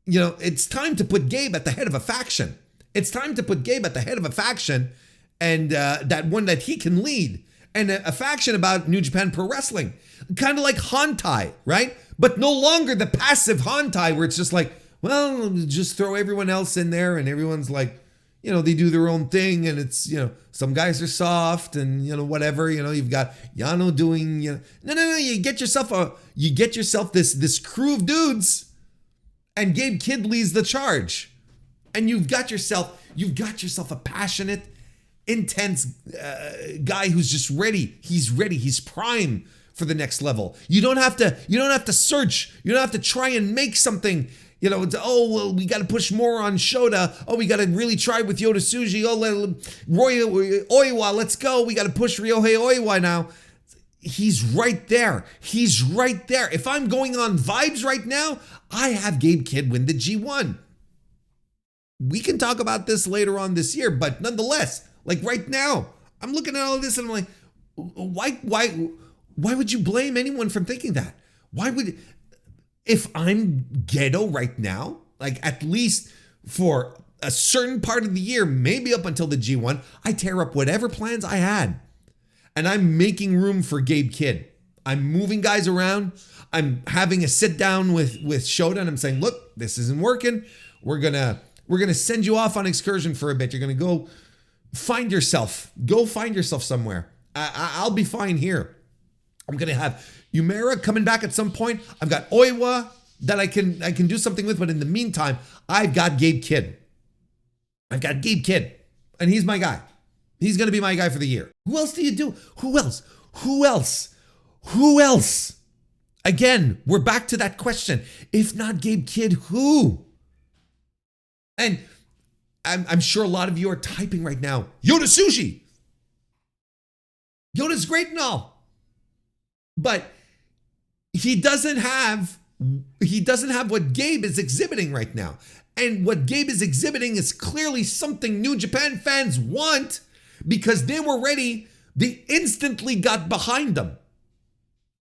you know, it's time to put Gabe at the head of a faction. It's time to put Gabe at the head of a faction, and that one that he can lead, and a faction about New Japan Pro Wrestling. Kind of like Hantai, right? But no longer the passive Hantai where it's just like, well, just throw everyone else in there and everyone's like, you know, they do their own thing and it's, you know, some guys are soft and, you know, whatever, you know, you've got Yano doing, you know, no, you get yourself this crew of dudes and Gabe Kidd leads the charge. And you've got yourself a passionate, intense guy who's just ready. He's prime for the next level. You don't have to search. You don't have to try and make something, you know, we got to push more on Shota. Oh, we got to really try with Yota Tsuji. Oh, Roy Oiwa, let's go. We got to push Ryohei Oiwa now. He's right there. If I'm going on vibes right now, I have Gabe Kidd win the G1. We can talk about this later on this year, but nonetheless, like right now, I'm looking at all of this and I'm like, why would you blame anyone from thinking that? If I'm Gedo right now, like at least for a certain part of the year, maybe up until the G1, I tear up whatever plans I had. And I'm making room for Gabe Kidd. I'm moving guys around. I'm having a sit down with Shota and I'm saying, look, this isn't working. We're gonna send you off on excursion for a bit. You're gonna go find yourself somewhere. I'll be fine here. I'm gonna have Umera coming back at some point. I've got Oiwa that I can do something with, but in the meantime, I've got Gabe Kidd. And he's my guy. He's gonna be my guy for the year. Who else do you do? Who else? Again, we're back to that question. If not Gabe Kidd, who? And I'm sure a lot of you are typing right now, Yota Tsuji. Yoda's great and all. But he doesn't have what Gabe is exhibiting right now. And what Gabe is exhibiting is clearly something New Japan fans want because they were ready. They instantly got behind them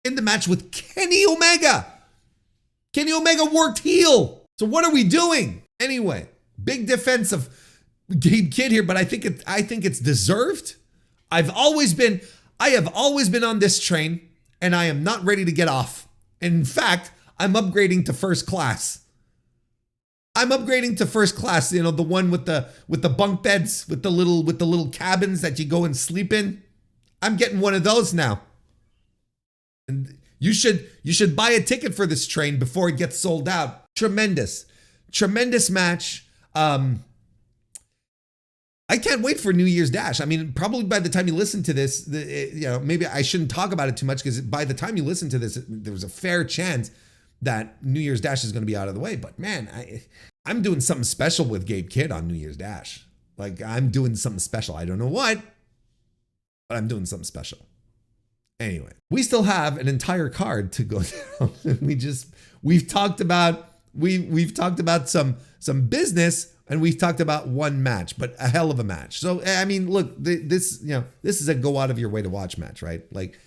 in the match with Kenny Omega. Kenny Omega worked heel. So what are we doing? Anyway, big defense of Gabe Kidd here, but I think it's deserved. I have always been on this train. And I am not ready to get off. In fact, I'm upgrading to first class. You know, the one with the bunk beds, with the little cabins that you go and sleep in. I'm getting one of those now. And you should buy a ticket for this train before it gets sold out. Tremendous match. I can't wait for New Year's Dash. I mean, probably by the time you listen to this, you know, maybe I shouldn't talk about it too much because by the time you listen to this, there's a fair chance that New Year's Dash is going to be out of the way. But man, I'm doing something special with Gabe Kidd on New Year's Dash. Like I'm doing something special. I don't know what, but I'm doing something special. Anyway, we still have an entire card to go down. we've talked about some business. And we've talked about one match, but a hell of a match. So, I mean, look, this is a go out of your way to watch match, right? Like,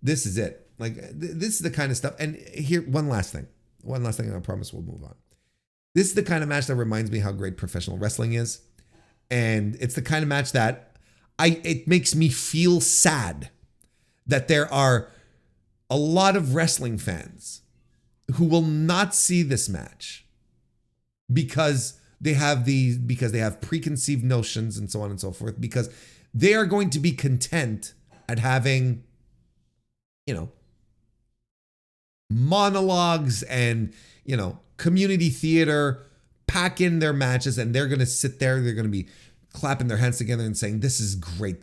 this is it. Like this is the kind of stuff. And here, one last thing, and I promise we'll move on. This is the kind of match that reminds me how great professional wrestling is. And it's the kind of match that it makes me feel sad that there are a lot of wrestling fans who will not see this match because they have preconceived notions and so on and so forth, because they are going to be content at having, monologues and, community theater pack in their matches, and they're going to sit there, they're going to be clapping their hands together and saying, this is great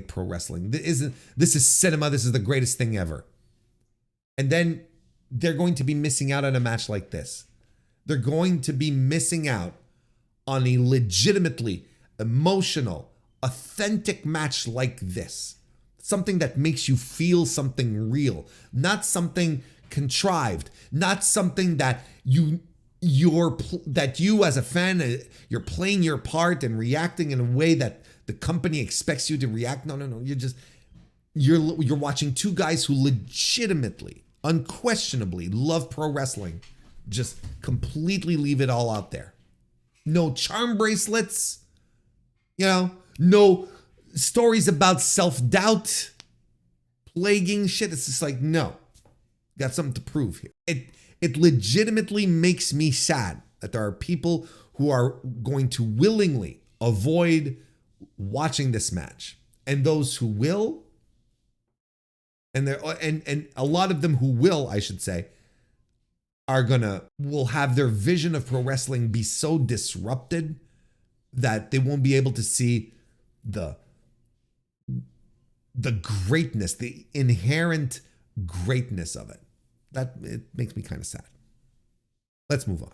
pro wrestling. This is cinema. This is the greatest thing ever. And then they're going to be missing out on a match like this. They're going to be missing out on a legitimately emotional, authentic match like this. Something that makes you feel something real, not something contrived, not something that you as a fan, you're playing your part and reacting in a way that the company expects you to react. No. You're watching two guys who legitimately, unquestionably love pro wrestling, just completely leave it all out there. No charm bracelets, no stories about self-doubt, plaguing shit. It's just like, no, got something to prove here. It legitimately makes me sad that there are people who are going to willingly avoid watching this match, and those who will, and a lot of them who will, I should say, will have their vision of pro wrestling be so disrupted that they won't be able to see the greatness, the inherent greatness of it. That it makes me kind of sad. Let's move on.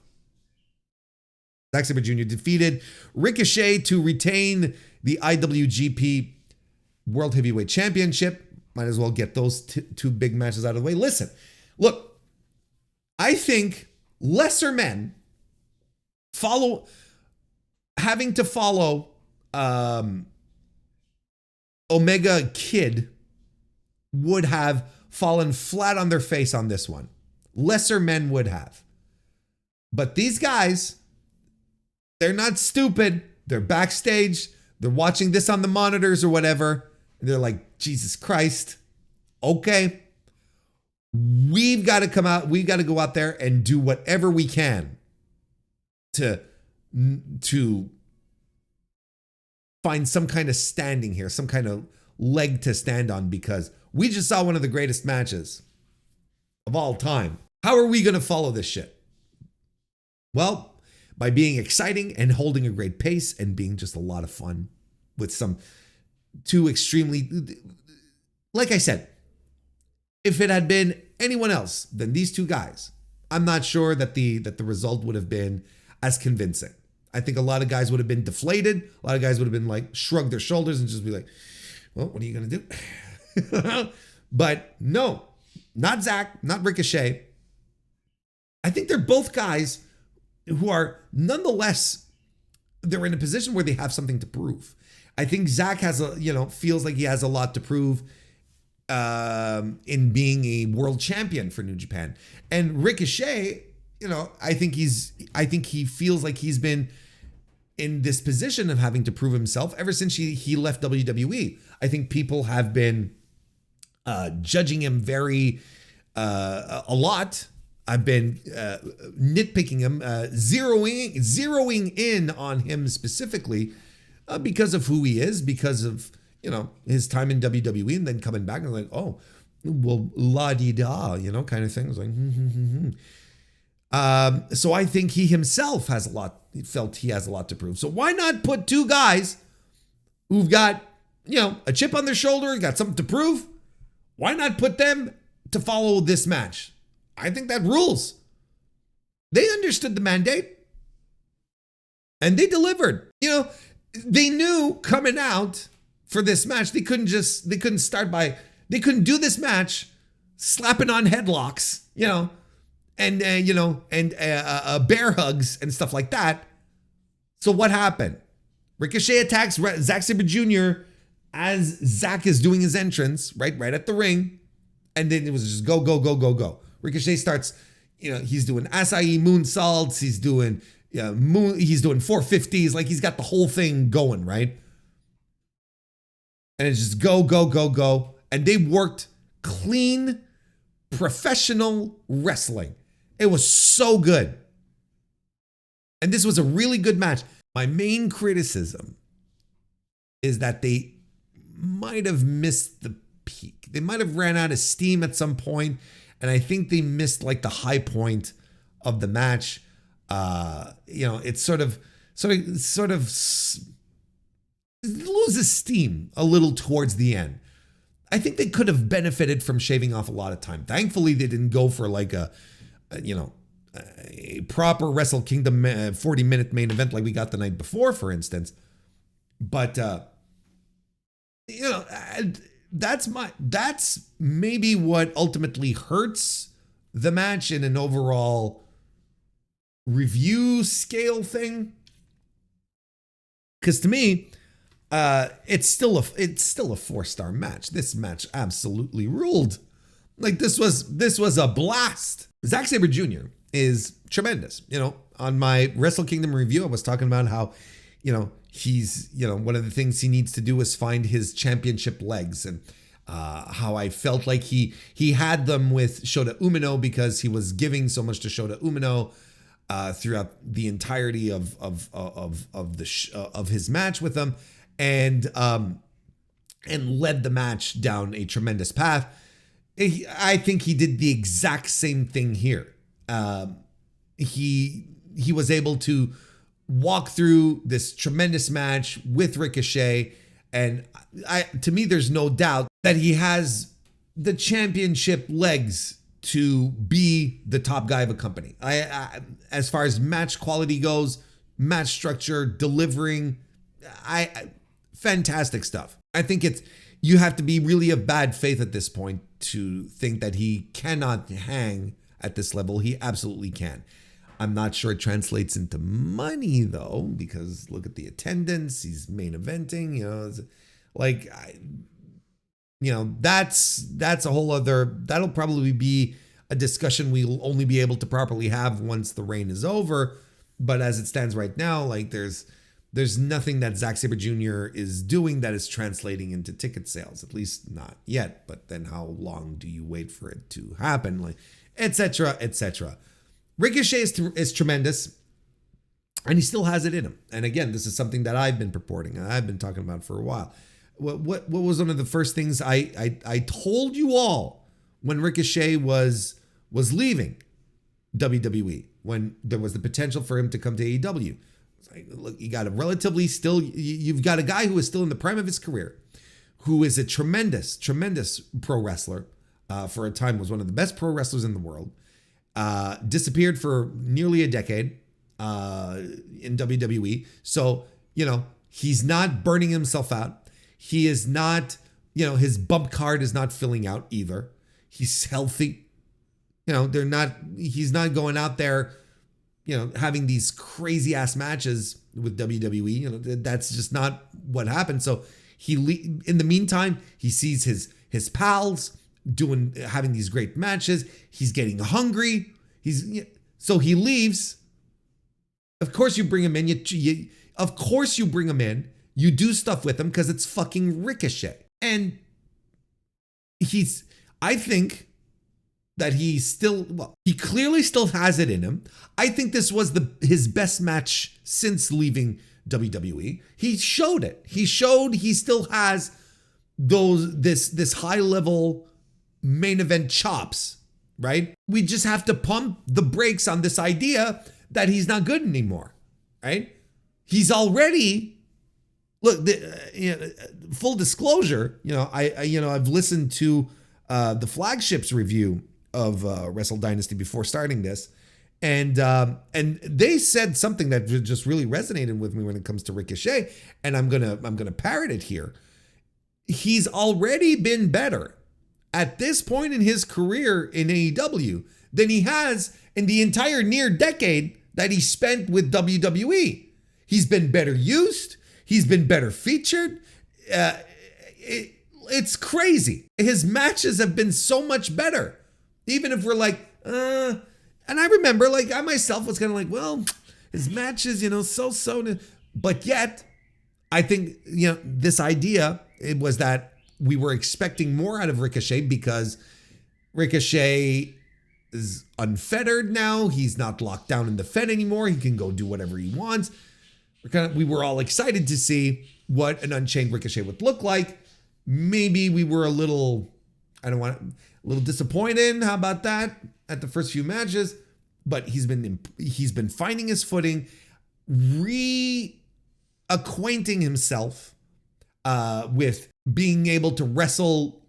Zack Sabre Jr. defeated Ricochet to retain the IWGP World Heavyweight Championship. Might as well get those two big matches out of the way. Listen, look, I think lesser men having to follow Omega Kid would have fallen flat on their face on this one. Lesser men would have. But these guys, they're not stupid. They're backstage. They're watching this on the monitors or whatever. And they're like, Jesus Christ. Okay. We've got to come out. We've got to go out there and do whatever we can to find some kind of standing here, some kind of leg to stand on, because we just saw one of the greatest matches of all time. How are we going to follow this shit? Well, by being exciting and holding a great pace and being just a lot of fun with some two extremely, like I said, if it had been anyone else than these two guys, I'm not sure that the result would have been as convincing. I think a lot of guys would have been deflated. A lot of guys would have been like, shrug their shoulders and just be like, well, what are you going to do? But no, not Zach, not Ricochet. I think they're both guys who are nonetheless, they're in a position where they have something to prove. I think Zach feels like he has a lot to prove in being a world champion for New Japan. And Ricochet, I think he feels like he's been in this position of having to prove himself ever since he left WWE. I think people have been judging him a lot. I've been nitpicking him, zeroing in on him specifically because of who he is, because of his time in WWE, and then coming back and like, oh, well, la-di-da, kind of thing. It's like, so I think he himself felt he has a lot to prove. So why not put two guys who've got, a chip on their shoulder, got something to prove? Why not put them to follow this match? I think that rules. They understood the mandate and they delivered. They knew coming out for this match, they couldn't do this match slapping on headlocks, and bear hugs and stuff like that. So what happened? Ricochet attacks Zack Sabre Jr. as Zack is doing his entrance, right at the ring. And then it was just go, go, go, go, go. Ricochet starts, he's doing acai moonsaults. He's doing he's doing 450s. Like he's got the whole thing going, right? And it's just go, go, go, go. And they worked clean, professional wrestling. It was so good. And this was a really good match. My main criticism is that they might have missed the peak. They might have ran out of steam at some point, and I think they missed like the high point of the match. It sort of loses steam a little towards the end. I think they could have benefited from shaving off a lot of time. Thankfully, they didn't go for like a proper Wrestle Kingdom 40-minute main event like we got the night before, for instance. But that's maybe what ultimately hurts the match in an overall review scale thing. Because to me, it's still a 4-star match. This match absolutely ruled. Like this was a blast. Zack Sabre Jr. is tremendous. On my Wrestle Kingdom review, I was talking about how, he's, one of the things he needs to do is find his championship legs, and how I felt like he had them with Shota Umino because he was giving so much to Shota Umino throughout the entirety of his match with them, and led the match down a tremendous path. I think he did the exact same thing here. He was able to walk through this tremendous match with Ricochet, and to me, there's no doubt that he has the championship legs to be the top guy of a company. As far as match quality goes, match structure, delivering, fantastic stuff. I think you have to be really of bad faith at this point to think that he cannot hang at this level. He absolutely can. I'm not sure it translates into money though, because look at the attendance. He's main eventing, that's a whole other, that'll probably be a discussion we'll only be able to properly have once the reign is over. But as it stands right now, like there's nothing that Zack Sabre Jr. is doing that is translating into ticket sales, at least not yet. But then how long do you wait for it to happen? Like, et cetera, et cetera. Ricochet is tremendous, and he still has it in him. And again, this is something that I've been purporting and I've been talking about for a while. What was one of the first things I told you all when Ricochet was leaving WWE, when there was the potential for him to come to AEW? Look, you got you've got a guy who is still in the prime of his career, who is a tremendous, tremendous pro wrestler. For a time was one of the best pro wrestlers in the world. Disappeared for nearly a decade in WWE. So, he's not burning himself out. He is not, his bump card is not filling out either. He's healthy. He's not going out there, having these crazy ass matches with WWE. That's just not what happened. So in the meantime, he sees his pals having these great matches. He's getting hungry. So he leaves. Of course you bring him in. Of course you bring him in. You do stuff with him because it's fucking Ricochet. And I think that he clearly still has it in him. I think this was his best match since leaving WWE. He showed it. He showed he still has this high level main event chops, right? We just have to pump the brakes on this idea that he's not good anymore, right? He's already, look, full disclosure, I've listened to the Flagship's review of Wrestle Dynasty before starting this, and they said something that just really resonated with me when it comes to Ricochet, and I'm gonna parrot it here. He's already been better at this point in his career in AEW than he has in the entire near decade that he spent with WWE. He's been better used. He's been better featured. It's crazy. His matches have been so much better. Even if we're like, and I remember, like, I myself was kind of like, well, his matches, so. But yet, I think, this idea, it was that we were expecting more out of Ricochet because Ricochet is unfettered now. He's not locked down in the Fed anymore. He can go do whatever he wants. We were all excited to see what an Unchained Ricochet would look like. Maybe we were a little disappointed. How about that? At the first few matches, but he's been finding his footing, reacquainting himself with being able to wrestle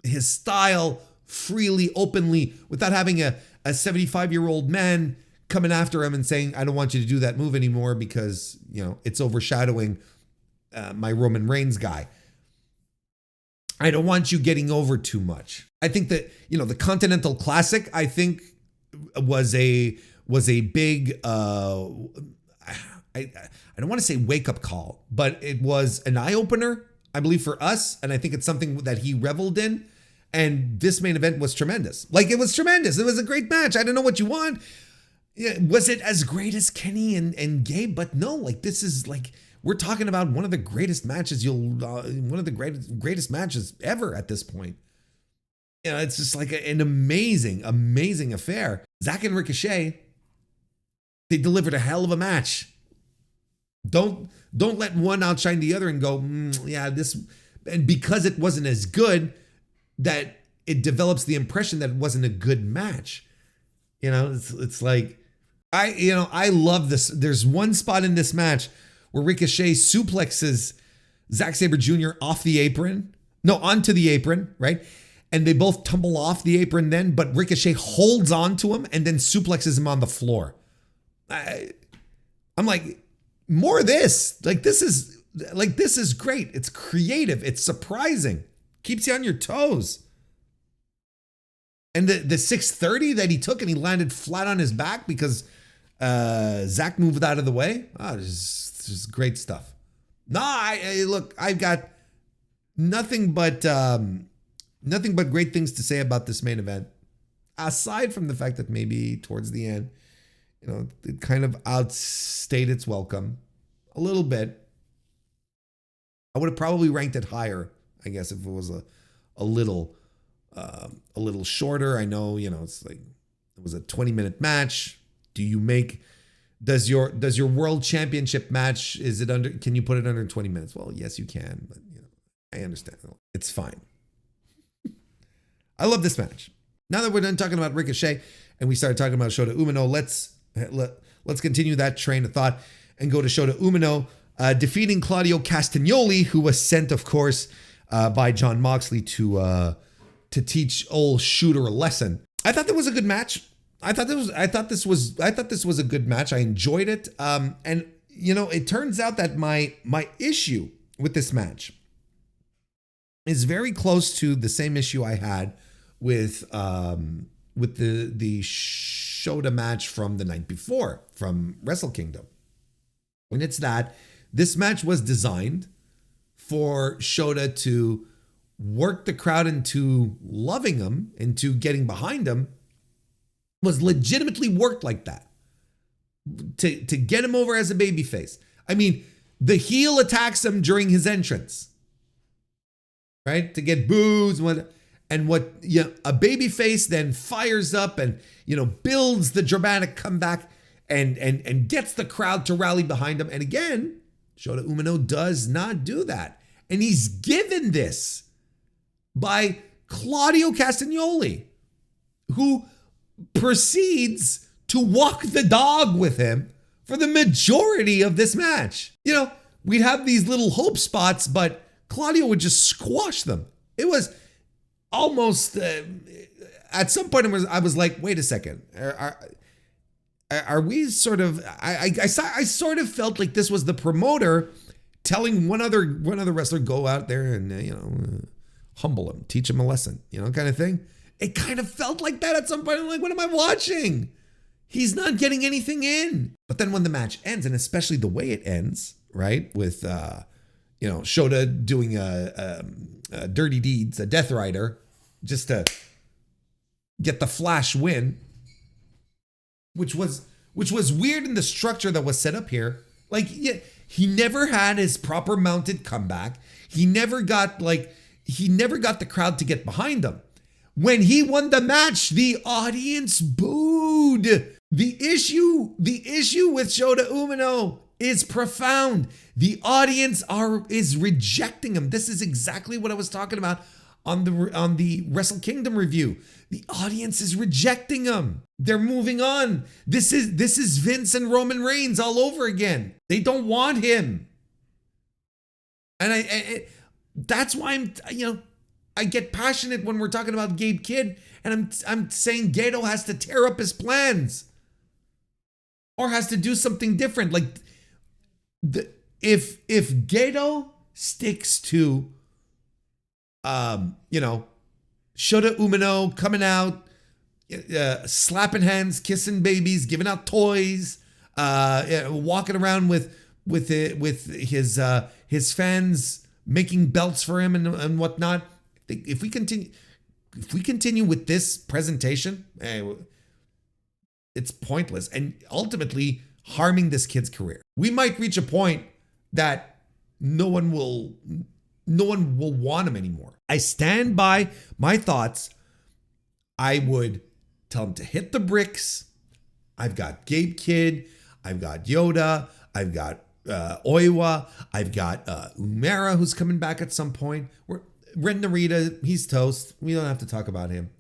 his style freely, openly, without having a 75-year-old man coming after him and saying, I don't want you to do that move anymore because, it's overshadowing my Roman Reigns guy. I don't want you getting over too much. I think that, the Continental Classic, I think was a big, I don't want to say wake up call, but it was an eye opener, I believe, for us. And I think it's something that he reveled in. And this main event was tremendous. Like, it was tremendous. It was a great match. I don't know what you want. Was it as great as Kenny and Gabe? But no, like, this is like, we're talking about one of the greatest matches one of the greatest matches ever at this point. It's just like an amazing affair. Zack and Ricochet, they delivered a hell of a match. Don't let one outshine the other and go, and because it wasn't as good, that it develops the impression that it wasn't a good match. It's like, I love this. There's one spot in this match where Ricochet suplexes Zack Sabre Jr. onto the apron, right? And they both tumble off the apron then, but Ricochet holds on to him and then suplexes him on the floor. I'm like, more of this. This is great. It's creative. It's surprising. Keeps you on your toes. And the 630 that he took and he landed flat on his back because Zack moved out of the way. It's just great stuff. Look, I've got nothing but great things to say about this main event. Aside from the fact that maybe towards the end, it kind of outstayed its welcome a little bit. I would have probably ranked it higher, I guess, if it was a little shorter. I know, it's like it was a 20-minute match. Does your world championship match, can you put it under 20 minutes? Well, yes, you can, but I understand. It's fine. I love this match. Now that we're done talking about Ricochet and we started talking about Shota Umino, let's continue that train of thought and go to Shota Umino defeating Claudio Castagnoli, who was sent, of course, by Jon Moxley to teach old Shooter a lesson. I thought that was a good match. I thought this was a good match. I enjoyed it. And it turns out that my issue with this match is very close to the same issue I had with the Shota match from the night before from Wrestle Kingdom. And it's that this match was designed for Shota to work the crowd into loving him, into getting behind him, was legitimately worked like that to get him over as a babyface. I mean, the heel attacks him during his entrance, right? To get boos, and what a babyface then fires up and builds the dramatic comeback and gets the crowd to rally behind him. And again, Shota Umino does not do that, and he's given this by Claudio Castagnoli, who proceeds to walk the dog with him for the majority of this match. We'd have these little hope spots, but Claudio would just squash them. It was almost, at some point I was like, wait a second. Are we sort of, I sort of felt like this was the promoter telling one other wrestler, go out there and, humble him, teach him a lesson, kind of thing. It kind of felt like that at some point. I'm like, what am I watching? He's not getting anything in. But then when the match ends, and especially the way it ends, right? With, Shota doing a dirty deeds, a Death Rider, just to get the Flash win, which was weird in the structure that was set up here. Like, yeah, he never had his proper mounted comeback. He never got the crowd to get behind him. When he won the match, the audience booed. The issue with Shota Umino is profound. The audience is rejecting him. This is exactly what I was talking about on the Wrestle Kingdom review. The audience is rejecting him. They're moving on. This is Vince and Roman Reigns all over again. They don't want him. And that's why I get passionate when we're talking about Gabe Kidd, and I'm saying Gato has to tear up his plans or has to do something different. Like, if Gato sticks to Shota Umino coming out, slapping hands, kissing babies, giving out toys, walking around with his fans, making belts for him and whatnot. If we continue with this presentation, it's pointless and ultimately harming this kid's career. We might reach a point that no one will want him anymore. I stand by my thoughts. I would tell him to hit the bricks. I've got Gabe Kidd. I've got Yoda. I've got Oiwa. I've got Umera, who's coming back at some point. Ren Narita, he's toast. We don't have to talk about him.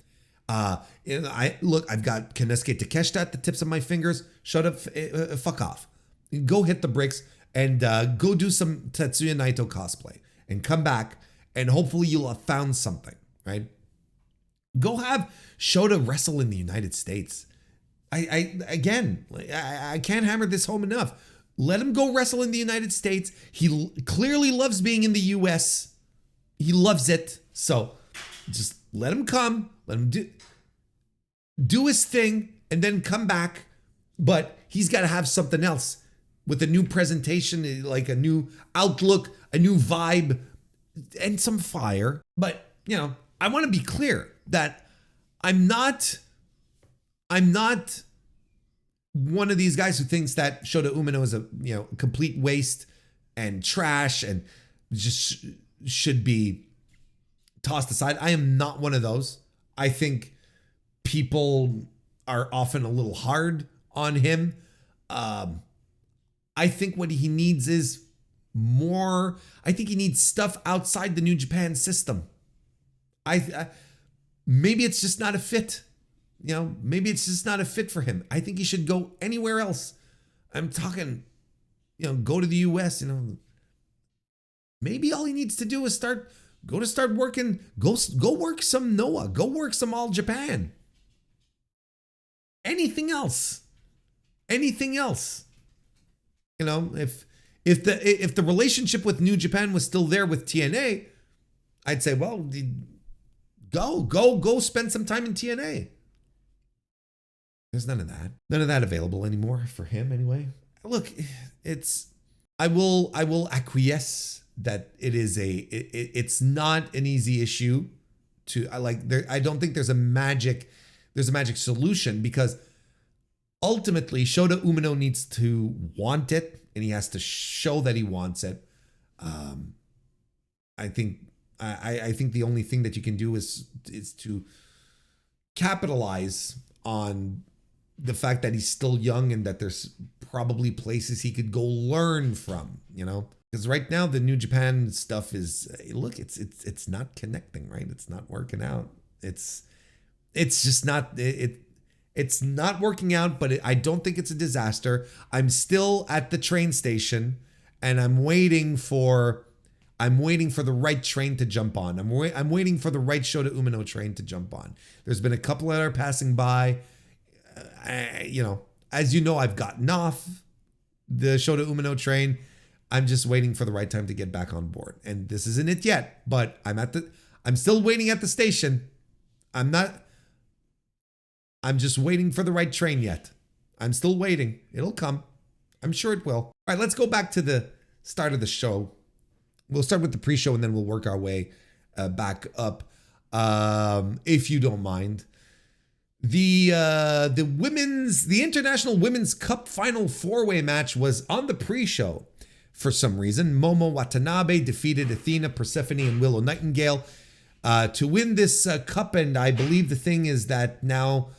I've got Kensuke Takeshita at the tips of my fingers. Shut up, fuck off. Go hit the bricks and go do some Tetsuya Naito cosplay and come back and hopefully you'll have found something, right? Go have Shota wrestle in the United States. I can't hammer this home enough. Let him go wrestle in the United States. He clearly loves being in the US. He loves it. So just let him come, let him do his thing and then come back. But he's got to have something else with a new presentation, like a new outlook, a new vibe, and some fire. But, I want to be clear that I'm not one of these guys who thinks that Shota Umino is a complete waste and trash and just should be tossed aside. I am not one of those. I think people are often a little hard on him. I think what he needs is more. I think he needs stuff outside the New Japan system. Maybe it's just not a fit. Maybe it's just not a fit for him. I think he should go anywhere else. I'm talking, go to the US, Maybe all he needs to do is start working, go work some Noah, go work some All Japan. Anything else. If the relationship with New Japan was still there with TNA, I'd say, well, go spend some time in TNA. There's none of that available anymore for him anyway. Look, I will acquiesce that it's not an easy issue I don't think there's a magic solution, because ultimately Shota Umino needs to want it and he has to show that he wants it. I think the only thing that you can do is to capitalize on the fact that he's still young and that there's probably places he could go learn from, because right now the New Japan stuff is, look, it's not connecting, right? It's not working out. It's just not, it's not working out, but I don't think it's a disaster. I'm still at the train station and I'm waiting for the right train to jump on. I'm waiting for the right Shota Umino train to jump on. There's been a couple that are passing by. As you know, I've gotten off the Shota Umino train. I'm just waiting for the right time to get back on board. And this isn't it yet, but I'm still waiting at the station. I'm just waiting for the right train yet. I'm still waiting. It'll come. I'm sure it will. All right, let's go back to the start of the show. we'll start with the pre-show and then we'll work our way back up, if you don't mind. The International Women's Cup Final 4-Way match was on the pre-show for some reason. Momo Watanabe defeated Athena, Persephone, and Willow Nightingale to win this cup, and I believe the thing is that now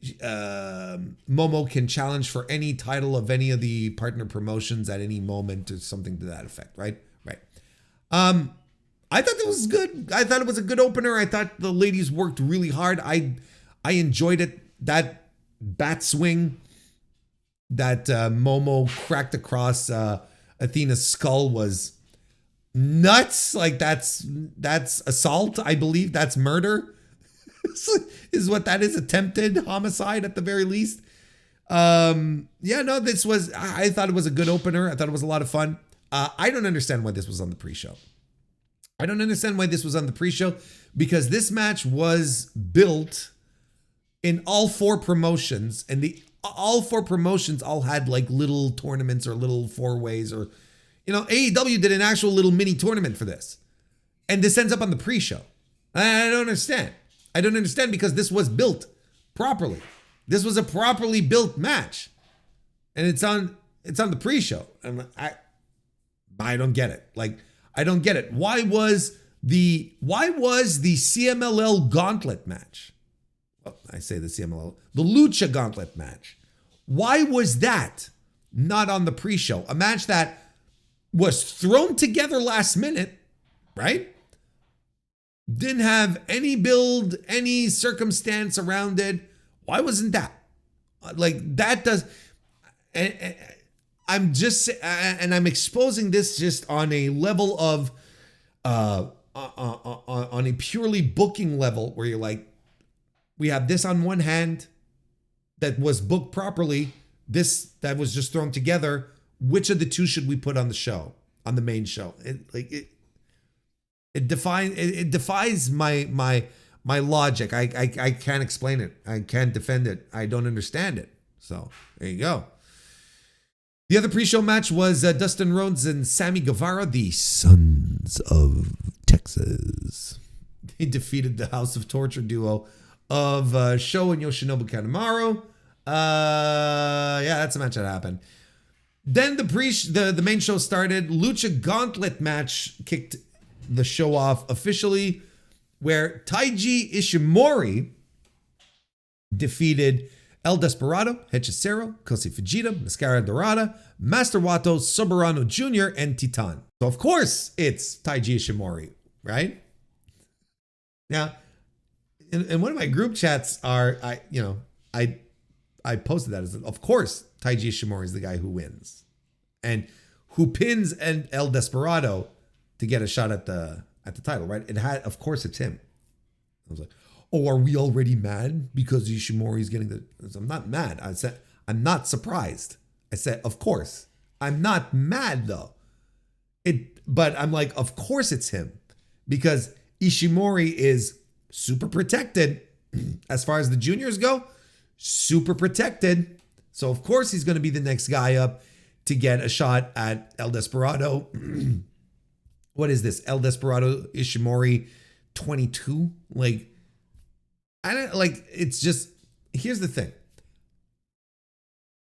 Momo can challenge for any title of any of the partner promotions at any moment or something to that effect, right? Right. I thought that was good. I thought it was a good opener. I thought the ladies worked really hard. I enjoyed it. That bat swing that Momo cracked across Athena's skull was nuts. Like that's assault. I believe that's murder. Is what that is. Attempted homicide at the very least. I thought it was a good opener. I thought it was a lot of fun. I don't understand why this was on the pre-show. Because this match was built in all four promotions, and all four promotions all had like little tournaments or little 4-ways, or AEW did an actual little mini tournament for this, and this ends up on the pre-show. I don't understand because this was built properly. This was a properly built match, and it's on the pre-show, and I don't get it. Like, I don't get it. Why was the CMLL gauntlet match? Well, I say the CMLL, the Lucha Gauntlet match. Why was that not on the pre-show? A match that was thrown together last minute, right? Didn't have any build, any circumstance around it. Why wasn't that? Like, that does... I'm exposing this just on a level of... on a purely booking level where you're like, we have this on one hand that was booked properly, this that was just thrown together. Which of the two should we put on the show, on the main show? It defies my logic. I can't explain it. I can't defend it. I don't understand it. So there you go. The other pre-show match was Dustin Rhodes and Sammy Guevara, the Sons of Texas. They defeated the House of Torture duo of Sho and Yoshinobu Kanemaru. That's a match that happened. Then the main show started. Lucha Gauntlet match kicked the show off officially, where Taiji Ishimori defeated El Desperado, Hechicero, Kosei Fujita, Mascara Dorada, Master Wato, Soberano Jr., and Titan. So of course it's Taiji Ishimori, right? Now, in one of my group chats, I posted that as, of course, Taiji Ishimori is the guy who wins and who pins El Desperado to get a shot at the title, right? Of course, it's him. I was like, oh, are we already mad because Ishimori is getting I'm not mad. I said, I'm not surprised. I said, of course. I'm not mad though. But I'm like, of course it's him, because Ishimori is super protected as far as the juniors go, super protected. So of course he's going to be the next guy up to get a shot at El Desperado. What is this? El Desperado Ishimori 22? It's just, here's the thing.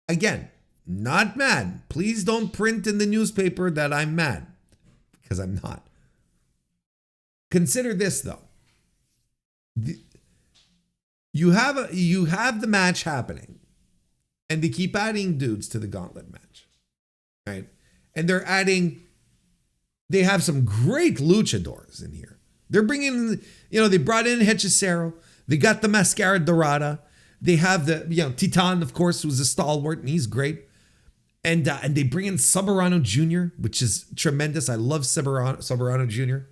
Again, not mad. Please don't print in the newspaper that I'm mad, because I'm not. Consider this though. You have the match happening, and they keep adding dudes to the gauntlet match, right? And they have some great luchadors in here. They're bringing, they brought in Hechicero. They got the Mascara Dorada. They have the, Titan, of course, who's a stalwart, and he's great. And they bring in Soberano Jr., which is tremendous. I love Soberano Jr.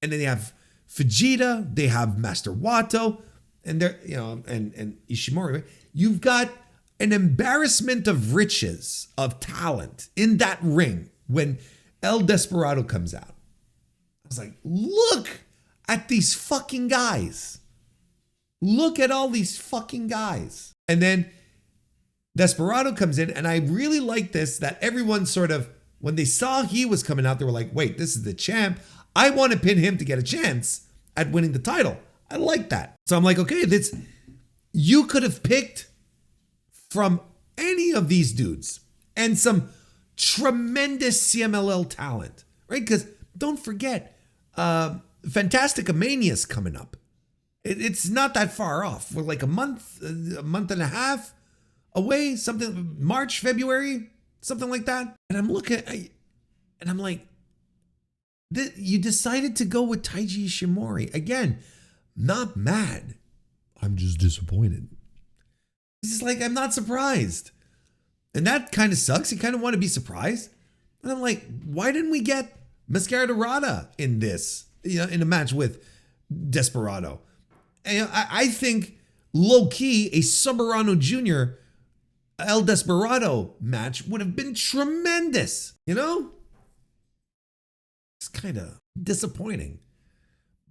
And then they have Fujita. They have Master Wato, and they're, and Ishimori. Right? You've got an embarrassment of riches, of talent in that ring when El Desperado comes out. I was like, look at these fucking guys. Look at all these fucking guys. And then Desperado comes in, and I really like this, that everyone sort of when they saw he was coming out, they were like, wait, this is the champ. I want to pin him to get a chance at winning the title. I like that. So I'm like, okay, you could have picked from any of these dudes and some tremendous CMLL talent, right? Because don't forget, Fantasticamania's coming up. It's not that far off. We're like a month and a half away, something, March, February, something like that. And I'm looking, and I'm like, you decided to go with Taiji Ishimori. Again, not mad. I'm just disappointed. It's like, I'm not surprised. And that kind of sucks. You kind of want to be surprised. And I'm like, why didn't we get Mascara Dorada in this, in a match with Desperado? And I think low key, a Soberano Jr. El Desperado match would have been tremendous, It's kind of disappointing.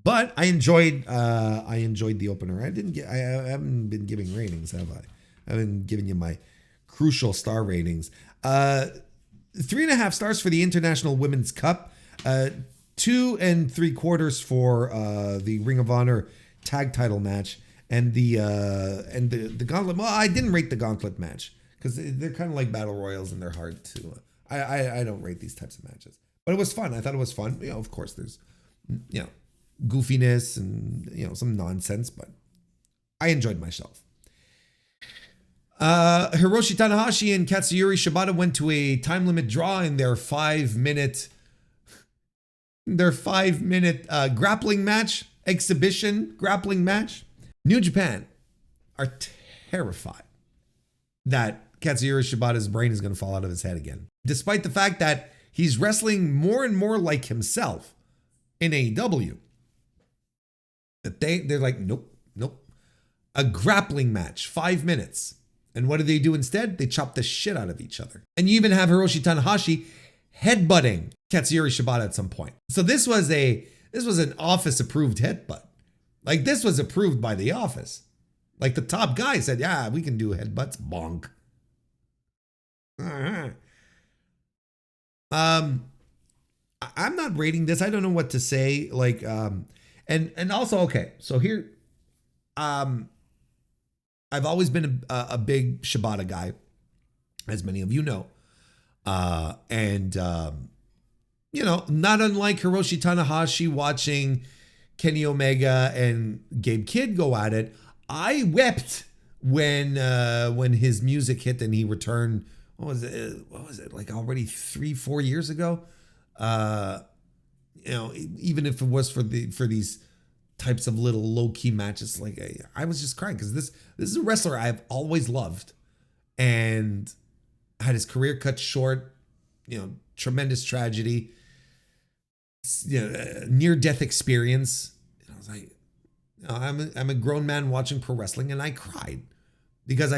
But I enjoyed the opener. I haven't been giving ratings, have I? I haven't given you my crucial star ratings. 3.5 stars for the International Women's Cup. 2 3/4 for the Ring of Honor tag title match, and the gauntlet. Well, I didn't rate the gauntlet match because they're kind of like battle royals and they're hard to. I don't rate these types of matches, but it was fun. I thought it was fun. Of course, there's goofiness and some nonsense, but I enjoyed myself. Hiroshi Tanahashi and Katsuyori Shibata went to a time limit draw in their 5-minute grappling match, exhibition grappling match. New Japan are terrified that Katsuyori Shibata's brain is going to fall out of his head again, despite the fact that he's wrestling more and more like himself in AEW. That they're like, nope. A grappling match, 5 minutes. And what do they do instead? They chop the shit out of each other. And you even have Hiroshi Tanahashi headbutting Katsuyori Shibata at some point. So this was an office approved headbutt. Like, this was approved by the office. Like, the top guy said, yeah, we can do headbutts. Bonk. I'm not rating this. I don't know what to say. Like, and also, okay, so here, I've always been a big Shibata guy, as many of you know. Not unlike Hiroshi Tanahashi watching Kenny Omega and Gabe Kidd go at it, I wept when his music hit and he returned. What was it? Like already 3-4 years ago? Even if it was for these types of little low-key matches, like I was just crying because this is a wrestler I've always loved and had his career cut short, tremendous tragedy, near-death experience. And I was like, I'm a grown man watching pro wrestling and I cried because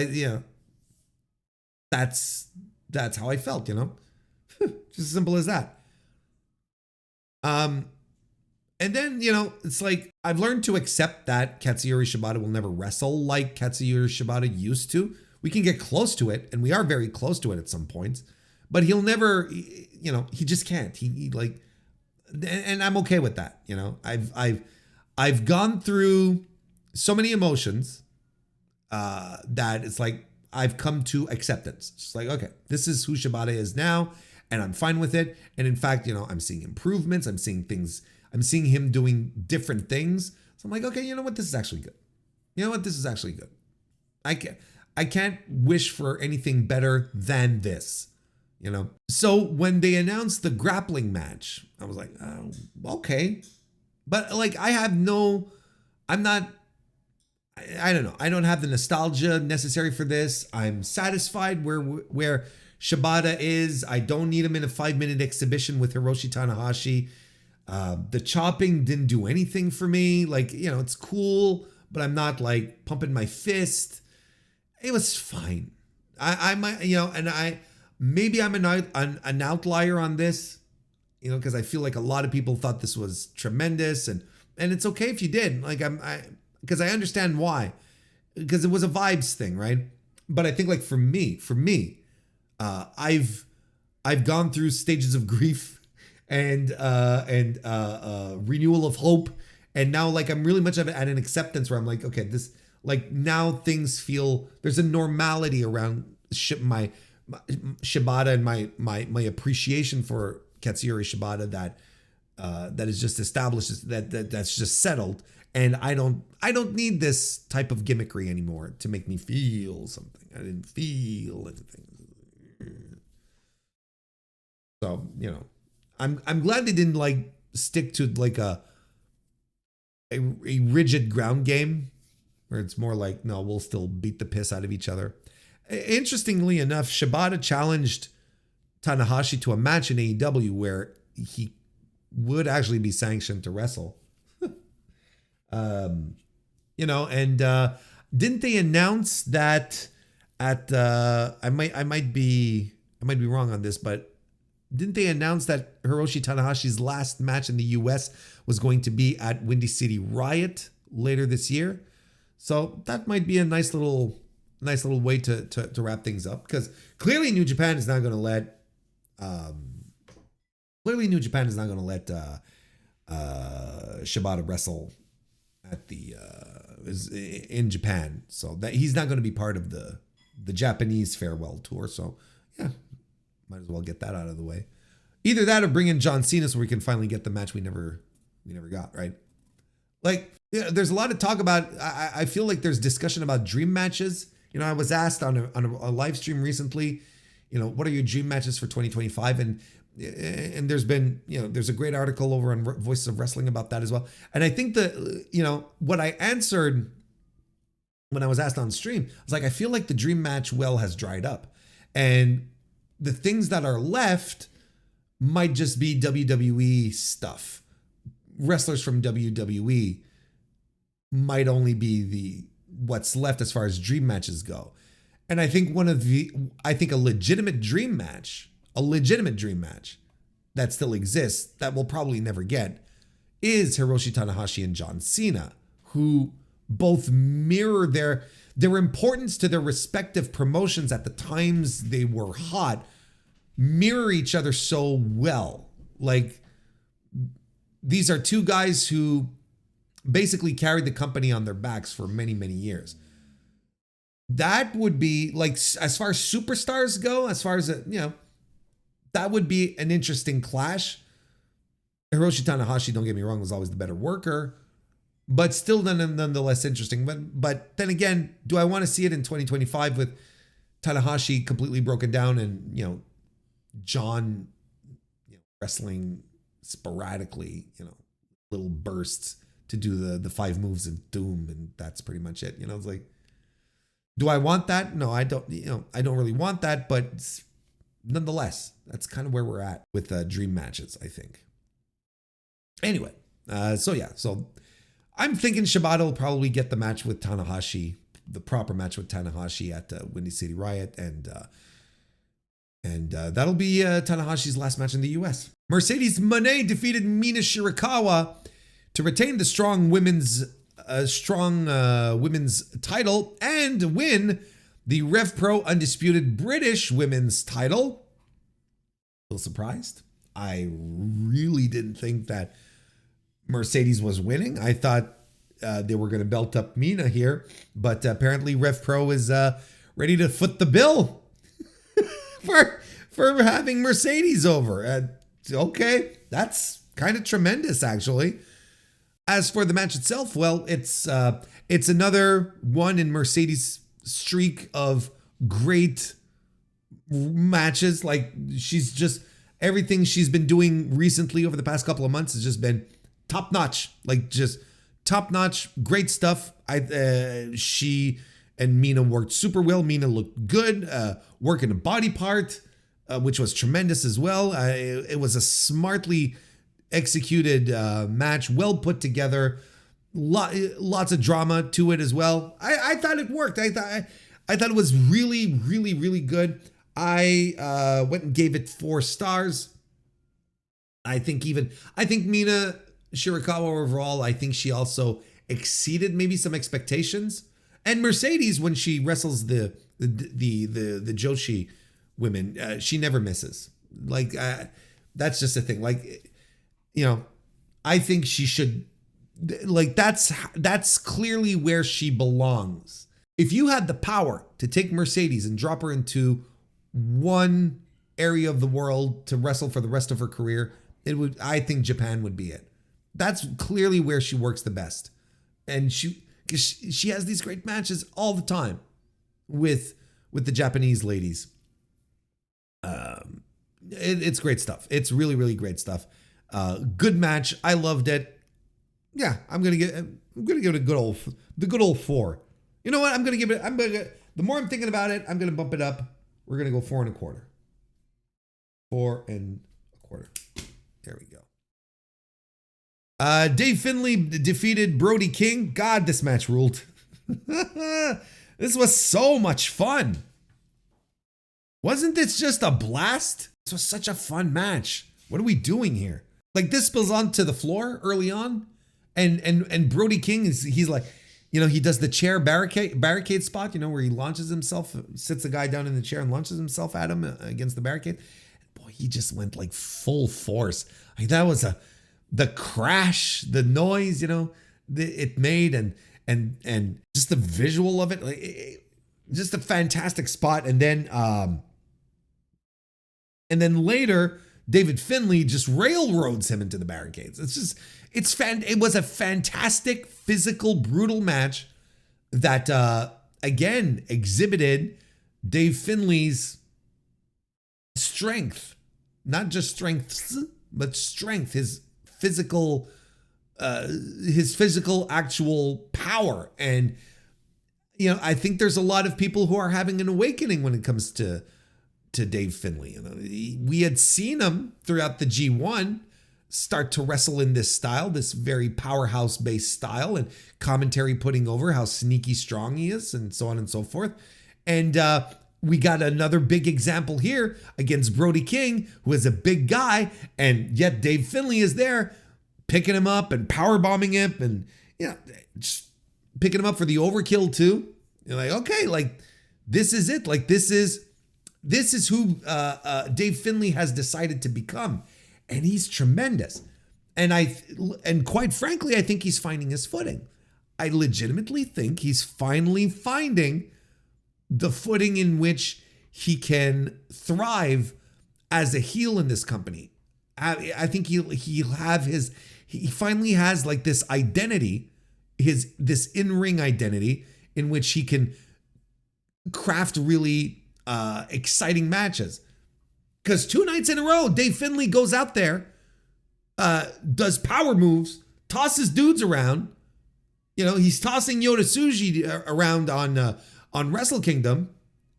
that's how I felt, just as simple as that. And then, it's like, I've learned to accept that Katsuyori Shibata will never wrestle like Katsuyori Shibata used to. We can get close to it, and we are very close to it at some points, but he'll never, he just can't. He like, and I'm okay with that. I've gone through so many emotions that it's like, I've come to acceptance. It's like, okay, this is who Shibata is now, and I'm fine with it. And in fact, I'm seeing improvements. I'm seeing things. I'm seeing him doing different things. So I'm like, okay, you know what? This is actually good. This is actually good. I can't wish for anything better than this, So when they announced the grappling match, I was like, oh, okay. But like, I don't know. I don't have the nostalgia necessary for this. I'm satisfied where Shibata is. I don't need him in a 5-minute exhibition with Hiroshi Tanahashi. The chopping didn't do anything for me. Like, it's cool, but I'm not like pumping my fist. It was fine. I might, maybe I'm an outlier on this, because I feel like a lot of people thought this was tremendous, and it's okay if you did. Like, because I understand why, because it was a vibes thing, right? But I think like for me, I've I've gone through stages of grief and renewal of hope, and now like I'm really much of at an acceptance where I'm like, okay, this like now things feel there's a normality around my Shibata and my appreciation for Katsuyori Shibata that is just established, that's just settled, and I don't need this type of gimmickry anymore to make me feel something. I didn't feel anything. So, you know, I'm glad they didn't like stick to like a rigid ground game where it's more like, no, we'll still beat the piss out of each other. Interestingly enough, Shibata challenged Tanahashi to a match in AEW where he would actually be sanctioned to wrestle. You know, and didn't they announce that at I might be wrong on this, but didn't they announce that Hiroshi Tanahashi's last match in the US was going to be at Windy City Riot later this year? So that might be a nice little way to wrap things up, because clearly New Japan is not going to let Shibata wrestle at the in Japan, so that he's not going to be part of the Japanese farewell tour. So yeah, might as well get that out of the way. Either that or bring in John Cena so we can finally get the match we never got, right? Like, yeah, there's a lot of talk about, I feel like there's discussion about dream matches. You know, I was asked on a live stream recently, you know, what are your dream matches for 2025? And there's been, you know, there's a great article over on Voices of Wrestling about that as well. And I think that, you know, what I answered when I was asked on stream, I was like, I feel like the dream match well has dried up. And the things that are left might just be WWE stuff. Wrestlers from WWE might only be what's left as far as dream matches go. And I think a legitimate dream match that still exists that we'll probably never get is Hiroshi Tanahashi and John Cena, who both mirror their importance to their respective promotions at the times they were hot, mirror each other so well. Like, these are two guys who basically carried the company on their backs for many, many years. That would be like, as far as superstars go, as far as, you know, that would be an interesting clash. Hiroshi Tanahashi, don't get me wrong, was always the better worker, but still nonetheless interesting. But then again, do I want to see it in 2025 with Tanahashi completely broken down and, you know, John, you know, wrestling sporadically, you know, little bursts to do the 5 moves of doom, and that's pretty much it. You know, it's like, do I want that? No, I don't. You know, I don't really want that, but nonetheless, that's kind of where we're at with dream matches, I think. Anyway, so I'm thinking Shibata will probably get the match with Tanahashi, the proper match with Tanahashi at Windy City Riot, and that'll be Tanahashi's last match in the US. Mercedes Moné defeated Mina Shirakawa to retain the strong women's title and win the Rev Pro Undisputed British Women's title. A little surprised. I really didn't think that Mercedes was winning. I thought they were going to belt up Mina here, but apparently Rev Pro is ready to foot the bill for having Mercedes over. Okay, that's kind of tremendous, actually. As for the match itself, well, it's another one in Mercedes' streak of great matches. Like, she's just, everything she's been doing recently over the past couple of months has just been top notch. Like, just top notch, great stuff. She and Mina worked super well. Mina looked good, working a body part, which was tremendous as well. It was a smartly executed match, well put together, lots of drama to it as well. I thought it worked. I thought it was really, really, really good. I went and gave it 4 stars. I think Mina Shirakawa overall, I think she also exceeded maybe some expectations. And Mercedes, when she wrestles the Joshi women, she never misses. Like, that's just a thing. Like, you know, I think she should, like, that's clearly where she belongs. If you had the power to take Mercedes and drop her into one area of the world to wrestle for the rest of her career, I think Japan would be it. That's clearly where she works the best. And she has these great matches all the time with the Japanese ladies. It's great stuff. It's really, really great stuff. Good match. I loved it. Yeah, I'm gonna give it the good old 4. You know what? The more I'm thinking about it, I'm gonna bump it up. We're gonna go 4 1/4. 4 1/4. There we go. Dave Finlay defeated Brody King. God, this match ruled. This was so much fun. Wasn't this just a blast? This was such a fun match. What are we doing here? Like, this spills onto the floor early on, and Brody King he's like, you know, he does the chair barricade spot, you know, where he launches himself, sits the guy down in the chair and launches himself at him against the barricade. Boy, he just went like full force. Like, that was the crash, the noise, you know, it made, and just the visual of it, like, just a fantastic spot. And then later, David Finlay just railroads him into the barricades. It was a fantastic, physical, brutal match that, again, exhibited Dave Finlay's strength. Not just strengths, but strength, his physical actual power. And, you know, I think there's a lot of people who are having an awakening when it comes to Dave Finlay. You know, we had seen him throughout the G1 start to wrestle in this style, this very powerhouse based style, and commentary putting over how sneaky strong he is and so on and so forth. And we got another big example here against Brody King, who is a big guy, and yet Dave Finlay is there picking him up and power bombing him, and, you know, just picking him up for the overkill too. You're like, okay, like, this is it. Like, this is who Dave Finlay has decided to become, and he's tremendous. And quite frankly, I think he's finding his footing. I legitimately think he's finally finding the footing in which he can thrive as a heel in this company. I think he finally has like this identity, this in-ring identity in which he can craft really exciting matches. Because 2 nights in a row, Dave Finlay goes out there, does power moves, tosses dudes around. You know, he's tossing Yota Tsuji around on Wrestle Kingdom,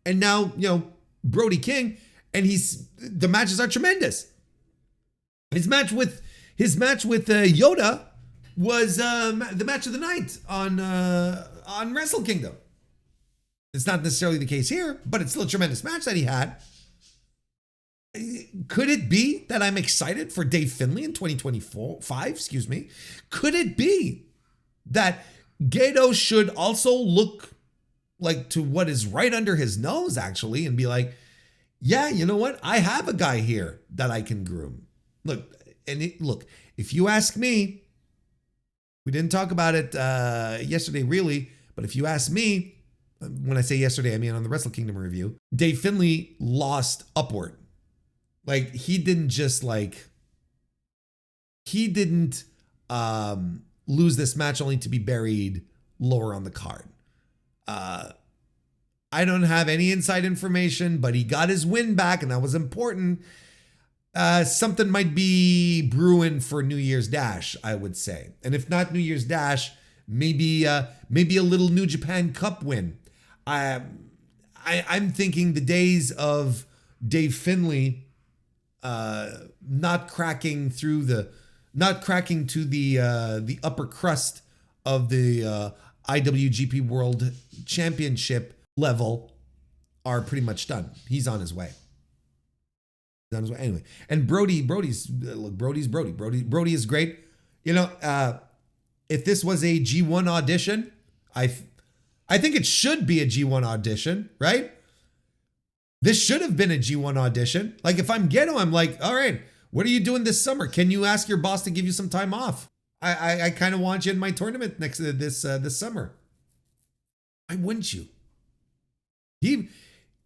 and now, you know, Brody King, and the matches are tremendous. His match with Yota was the match of the night on Wrestle Kingdom. It's not necessarily the case here, but it's still a tremendous match that he had. Could it be that I'm excited for Dave Finlay in 2025? Excuse me. Could it be that Gedo should also look like to what is right under his nose, actually, and be like, yeah, you know what? I have a guy here that I can groom. Look, if you ask me, we didn't talk about it yesterday, really, but if you ask me, when I say yesterday, I mean on the Wrestle Kingdom review, Dave Finlay lost upward. Like, he didn't lose this match only to be buried lower on the card. I don't have any inside information, but he got his win back, and that was important. Something might be brewing for New Year's Dash, I would say. And if not New Year's Dash, maybe a little New Japan Cup win. I'm thinking the days of Dave Finlay not cracking to the upper crust of the IWGP World Championship level are pretty much done. He's on his way. Anyway, and Brody is great. You know, if this was a G1 audition, I think it should be a G1 audition, right? This should have been a G1 audition. Like if I'm Gedo, I'm like, all right, what are you doing this summer? Can you ask your boss to give you some time off? I kind of want you in my tournament next this summer. Why wouldn't you?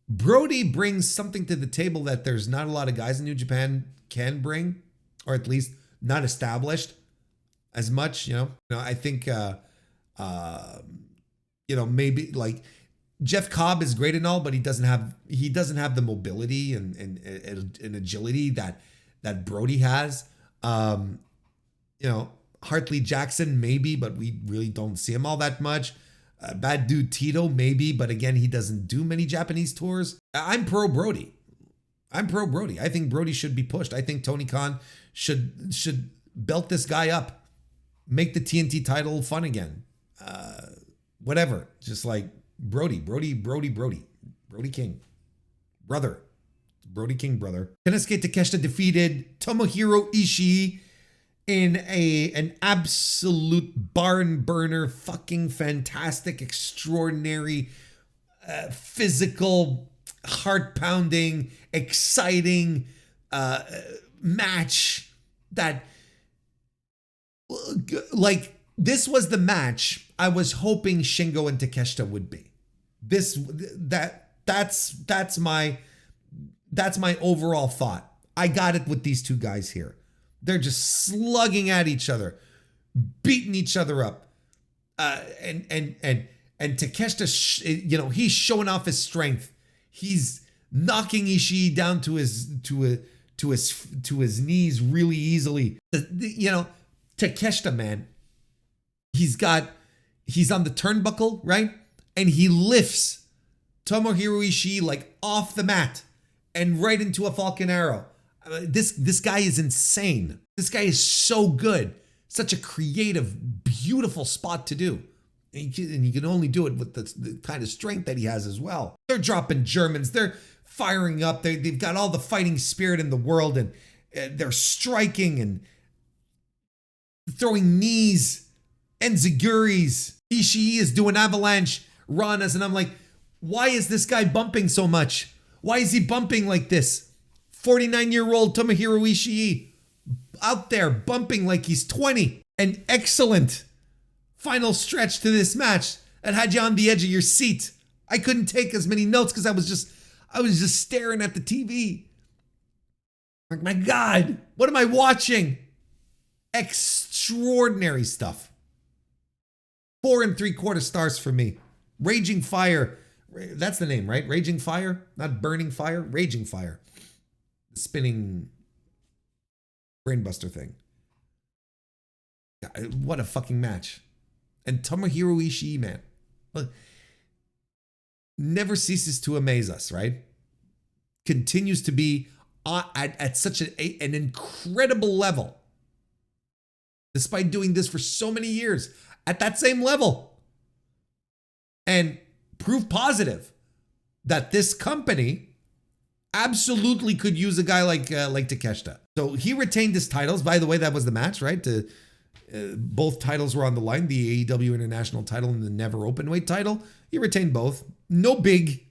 Brody brings something to the table that there's not a lot of guys in New Japan can bring, or at least not established as much. I think maybe like Jeff Cobb is great and all, but he doesn't have the mobility and agility that Brody has. Hartley Jackson maybe, but we really don't see him all that much. Bad Dude Tito maybe, but again, he doesn't do many Japanese tours. I'm pro Brody. I think Brody should be pushed. I think Tony Khan should belt this guy up, make the TNT title fun again. Whatever, just like Brody King, brother. Brody King, brother. Kensuke Takeshita defeated Tomohiro Ishii in an absolute barn burner, fucking fantastic, extraordinary, physical, heart-pounding, exciting match that, like, this was the match I was hoping Shingo and Takeshita would be. That's my overall thought. I got it with these two guys here. They're just slugging at each other, beating each other up. And Takeshita, he's showing off his strength. He's knocking Ishii down to his knees really easily. Takeshita, man, he's on the turnbuckle, right? And he lifts Tomohiro Ishii like off the mat and right into a Falcon Arrow. This guy is insane. This guy is so good. Such a creative, beautiful spot to do. And you can only do it with the kind of strength that he has as well. They're dropping Germans. They're firing up. They've got all the fighting spirit in the world, and they're striking and throwing knees and Ziguris. Ishii is doing avalanche ranas, and I'm like, why is this guy bumping so much? Why is he bumping like this? 49-year-old Tomohiro Ishii out there bumping like he's 20. An excellent final stretch to this match that had you on the edge of your seat. I couldn't take as many notes because I was just staring at the TV. Like, my God, what am I watching? Extraordinary stuff. 4 3/4 stars for me. Raging Fire. That's the name, right? Raging Fire? Not Burning Fire? Raging Fire. The spinning brainbuster thing. God, what a fucking match. And Tomohiro Ishii, man. Look, never ceases to amaze us, right? Continues to be at such an incredible level. Despite doing this for so many years. At that same level. And proof positive that this company absolutely could use a guy like Takeshita. So he retained his titles. By the way, that was the match, right? Both titles were on the line. The AEW International title and the Never Openweight title. He retained both. No biggie.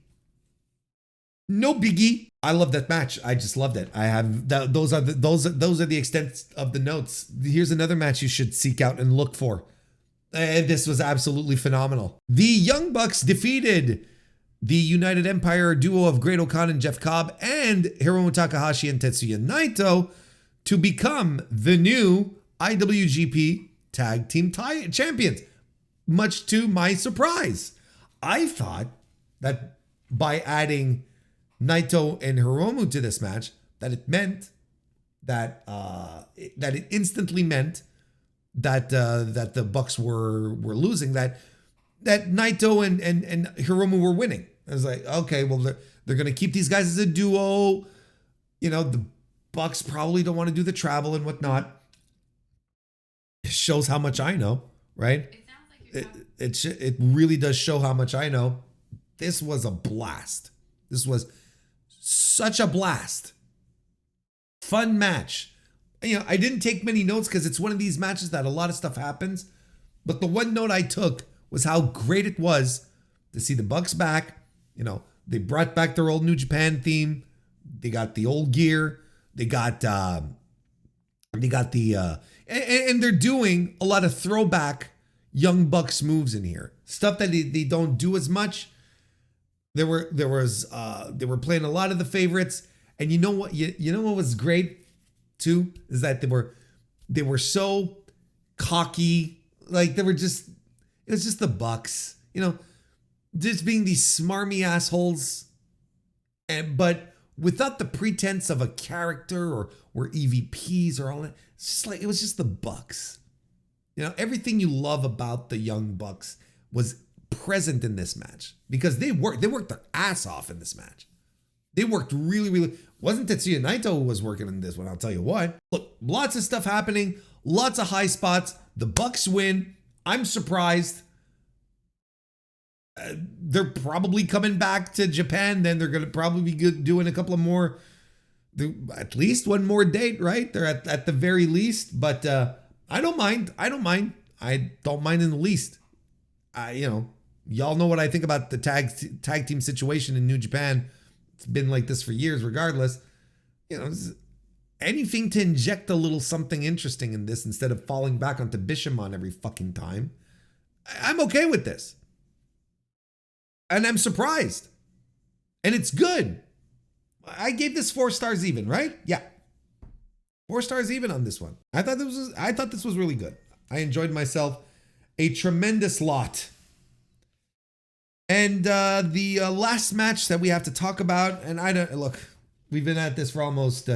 I love that match. I just loved it. I have those are the extent of the notes. Here's another match you should seek out and look for. This was absolutely phenomenal. The Young Bucks defeated the United Empire duo of Great O'Khan and Jeff Cobb and Hiromu Takahashi and Tetsuya Naito to become the new IWGP Tag Team Champions, much to my surprise. I thought that by adding Naito and Hiromu to this match, that it meant that it instantly meant that the Bucks were losing, that Naito and Hiromu were winning. I was like, okay, well, they're going to keep these guys as a duo. The Bucks probably don't want to do the travel and whatnot. It shows how much I know, right? It sounds like it really does show how much I know. This was a blast. This was such a blast. Fun match. I didn't take many notes because it's one of these matches that a lot of stuff happens. But the one note I took was how great it was to see the Bucks back. They brought back their old New Japan theme. They got the old gear. They got and they're doing a lot of throwback Young Bucks moves in here. Stuff that they don't do as much. They were playing a lot of the favorites. And you know what? You know what was great too is that they were so cocky. Like it was just the Bucks. You know, just being these smarmy assholes, but without the pretense of a character or EVPs or all that. It's just like, it was just the Bucks. You know, everything you love about the Young Bucks was present in this match because they worked their ass off in this match. They worked really. Wasn't Tetsuya Naito who was working in this one, I'll tell you what. Look, lots of stuff happening, lots of high spots. The Bucks win. I'm surprised. They're probably coming back to Japan. Then they're going to probably be doing a couple of more, at least one more date, right? They're at the very least. But I don't mind. I don't mind in the least. Y'all know what I think about the tag team situation in New Japan. It's been like this for years, regardless. You know, anything to inject a little something interesting in this instead of falling back onto Bishamon every fucking time. I'm okay with this. And I'm surprised. And it's good. I gave this 4 stars even, right? Yeah. 4 stars even on this one. I thought this was really good. I enjoyed myself a tremendous lot. And the last match that we have to talk about, and we've been at this for almost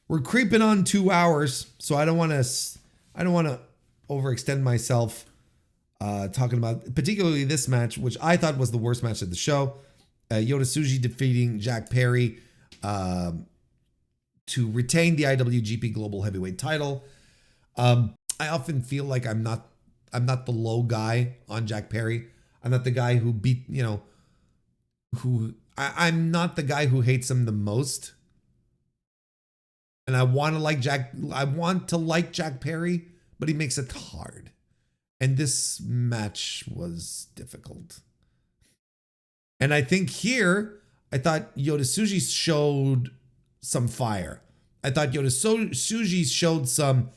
we're creeping on 2 hours, so I don't want to overextend myself talking about particularly this match, which I thought was the worst match of the show. Yota Tsuji defeating Jack Perry to retain the IWGP Global Heavyweight title. I often feel like I'm not the low guy on Jack Perry. I'm not the guy who beat, I'm not the guy who hates him the most. And I want to like Jack Perry, but he makes it hard. And this match was difficult. And I think here, I thought Yota Tsuji showed some fire. I thought Yota Tsuji showed some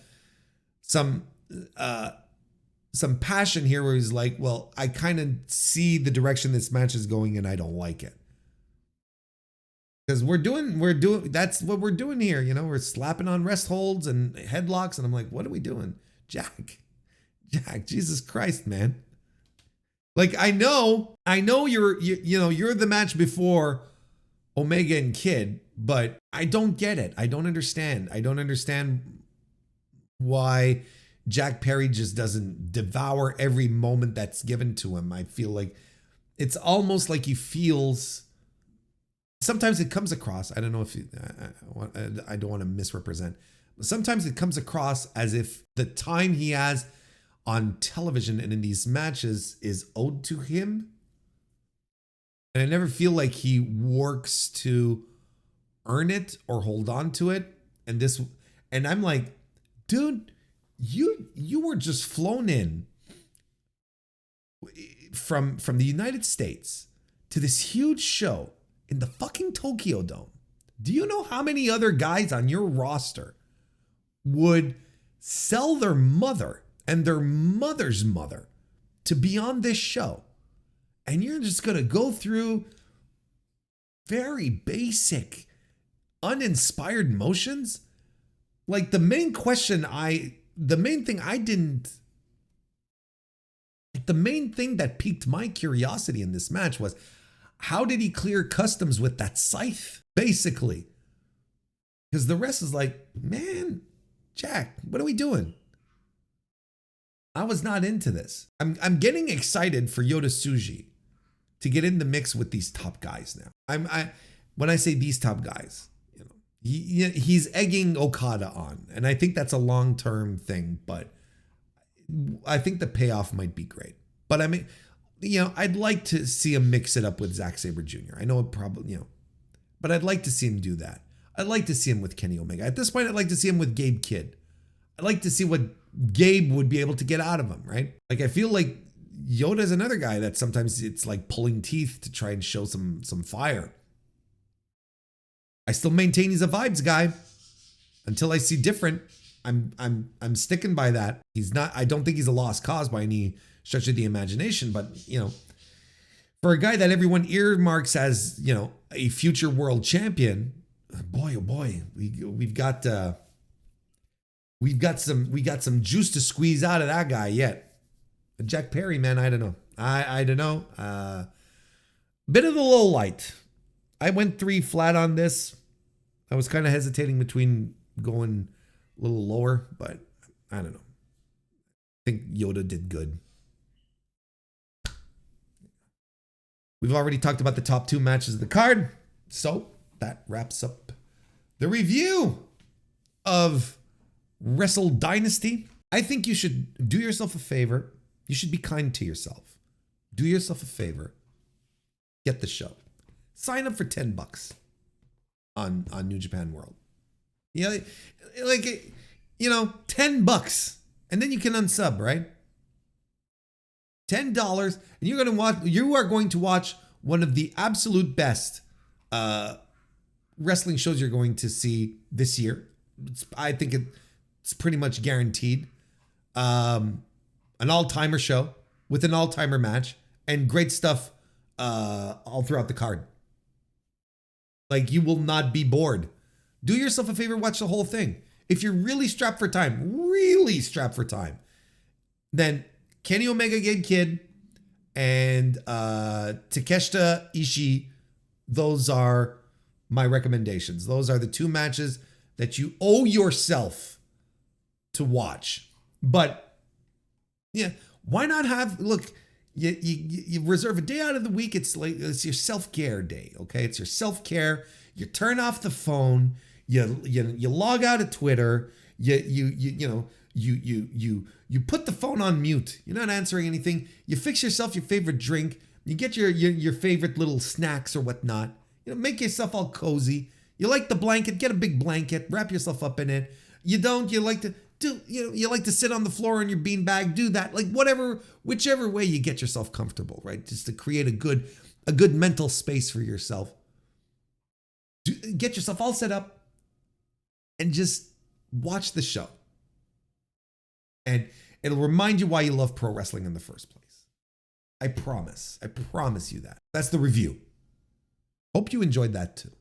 passion here where he's like, well, I kind of see the direction this match is going and I don't like it. Because we're doing, that's what we're doing here. You know, we're slapping on rest holds and headlocks. And I'm like, what are we doing? Jack, Jesus Christ, man. Like, I know you're the match before Omega and Kid, but I don't get it. I don't understand. I don't understand why Jack Perry just doesn't devour every moment that's given to him. I feel like it's almost like he feels, sometimes it comes across, I don't know if I don't want to misrepresent, but sometimes it comes across as if the time he has on television and in these matches is owed to him. And I never feel like he works to earn it or hold on to it. And I'm like, dude, you were just flown in from the United States to this huge show in the fucking Tokyo Dome. Do you know how many other guys on your roster would sell their mother and their mother's mother to be on this show? And you're just going to go through very basic, uninspired motions? Like the main thing that piqued my curiosity in this match was, how did he clear customs with that scythe? Basically. Because the rest is like, man, Jack, what are we doing? I was not into this. I'm getting excited for Yota Tsuji to get in the mix with these top guys now. When I say these top guys, he's egging Okada on, and I think that's a long-term thing, but I think the payoff might be great. But I mean, I'd like to see him mix it up with Zack Sabre Jr. I know it probably, but I'd like to see him do that. I'd like to see him with Kenny Omega. At this point, I'd like to see him with Gabe Kidd. I'd like to see what Gabe would be able to get out of him, right? Like, I feel like Yoda's another guy that sometimes it's like pulling teeth to try and show some fire. I still maintain he's a vibes guy until I see different. I'm sticking by that. He's not. I don't think he's a lost cause by any stretch of the imagination. But you know, for a guy that everyone earmarks as a future world champion, boy oh boy, we've got some juice to squeeze out of that guy yet. Jack Perry, man, I don't know. I don't know. Bit of the low light. I went 3 flat on this. I was kind of hesitating between going a little lower, but I don't know. I think Yoda did good. We've already talked about the top 2 matches of the card, so that wraps up the review of Wrestle Dynasty. I think you should do yourself a favor. You should be kind to yourself. Do yourself a favor. Get the show. Sign up for $10 on New Japan World. $10, and then you can unsub, right? $10, and you are going to watch one of the absolute best wrestling shows you're going to see this year. I think it's pretty much guaranteed. An all-timer show with an all-timer match and great stuff all throughout the card. Like, you will not be bored. Do yourself a favor, watch the whole thing. If you're really strapped for time, then Kenny Omega Gabe Kidd and Takeshita Ishii, those are my recommendations. Those are the 2 matches that you owe yourself to watch. But yeah, why not have, look, you reserve a day out of the week. It's your self-care day, okay? It's your self-care. You turn off the phone. You log out of Twitter. You put the phone on mute. You're not answering anything. You fix yourself your favorite drink. You get your favorite little snacks or whatnot. Make yourself all cozy. You like the blanket, get a big blanket, wrap yourself up in it. You don't, you like to you like to sit on the floor on your beanbag, do that. Like whichever way you get yourself comfortable, right? Just to create a good mental space for yourself. Get yourself all set up and just watch the show. And it'll remind you why you love pro wrestling in the first place. I promise you that. That's the review. Hope you enjoyed that too.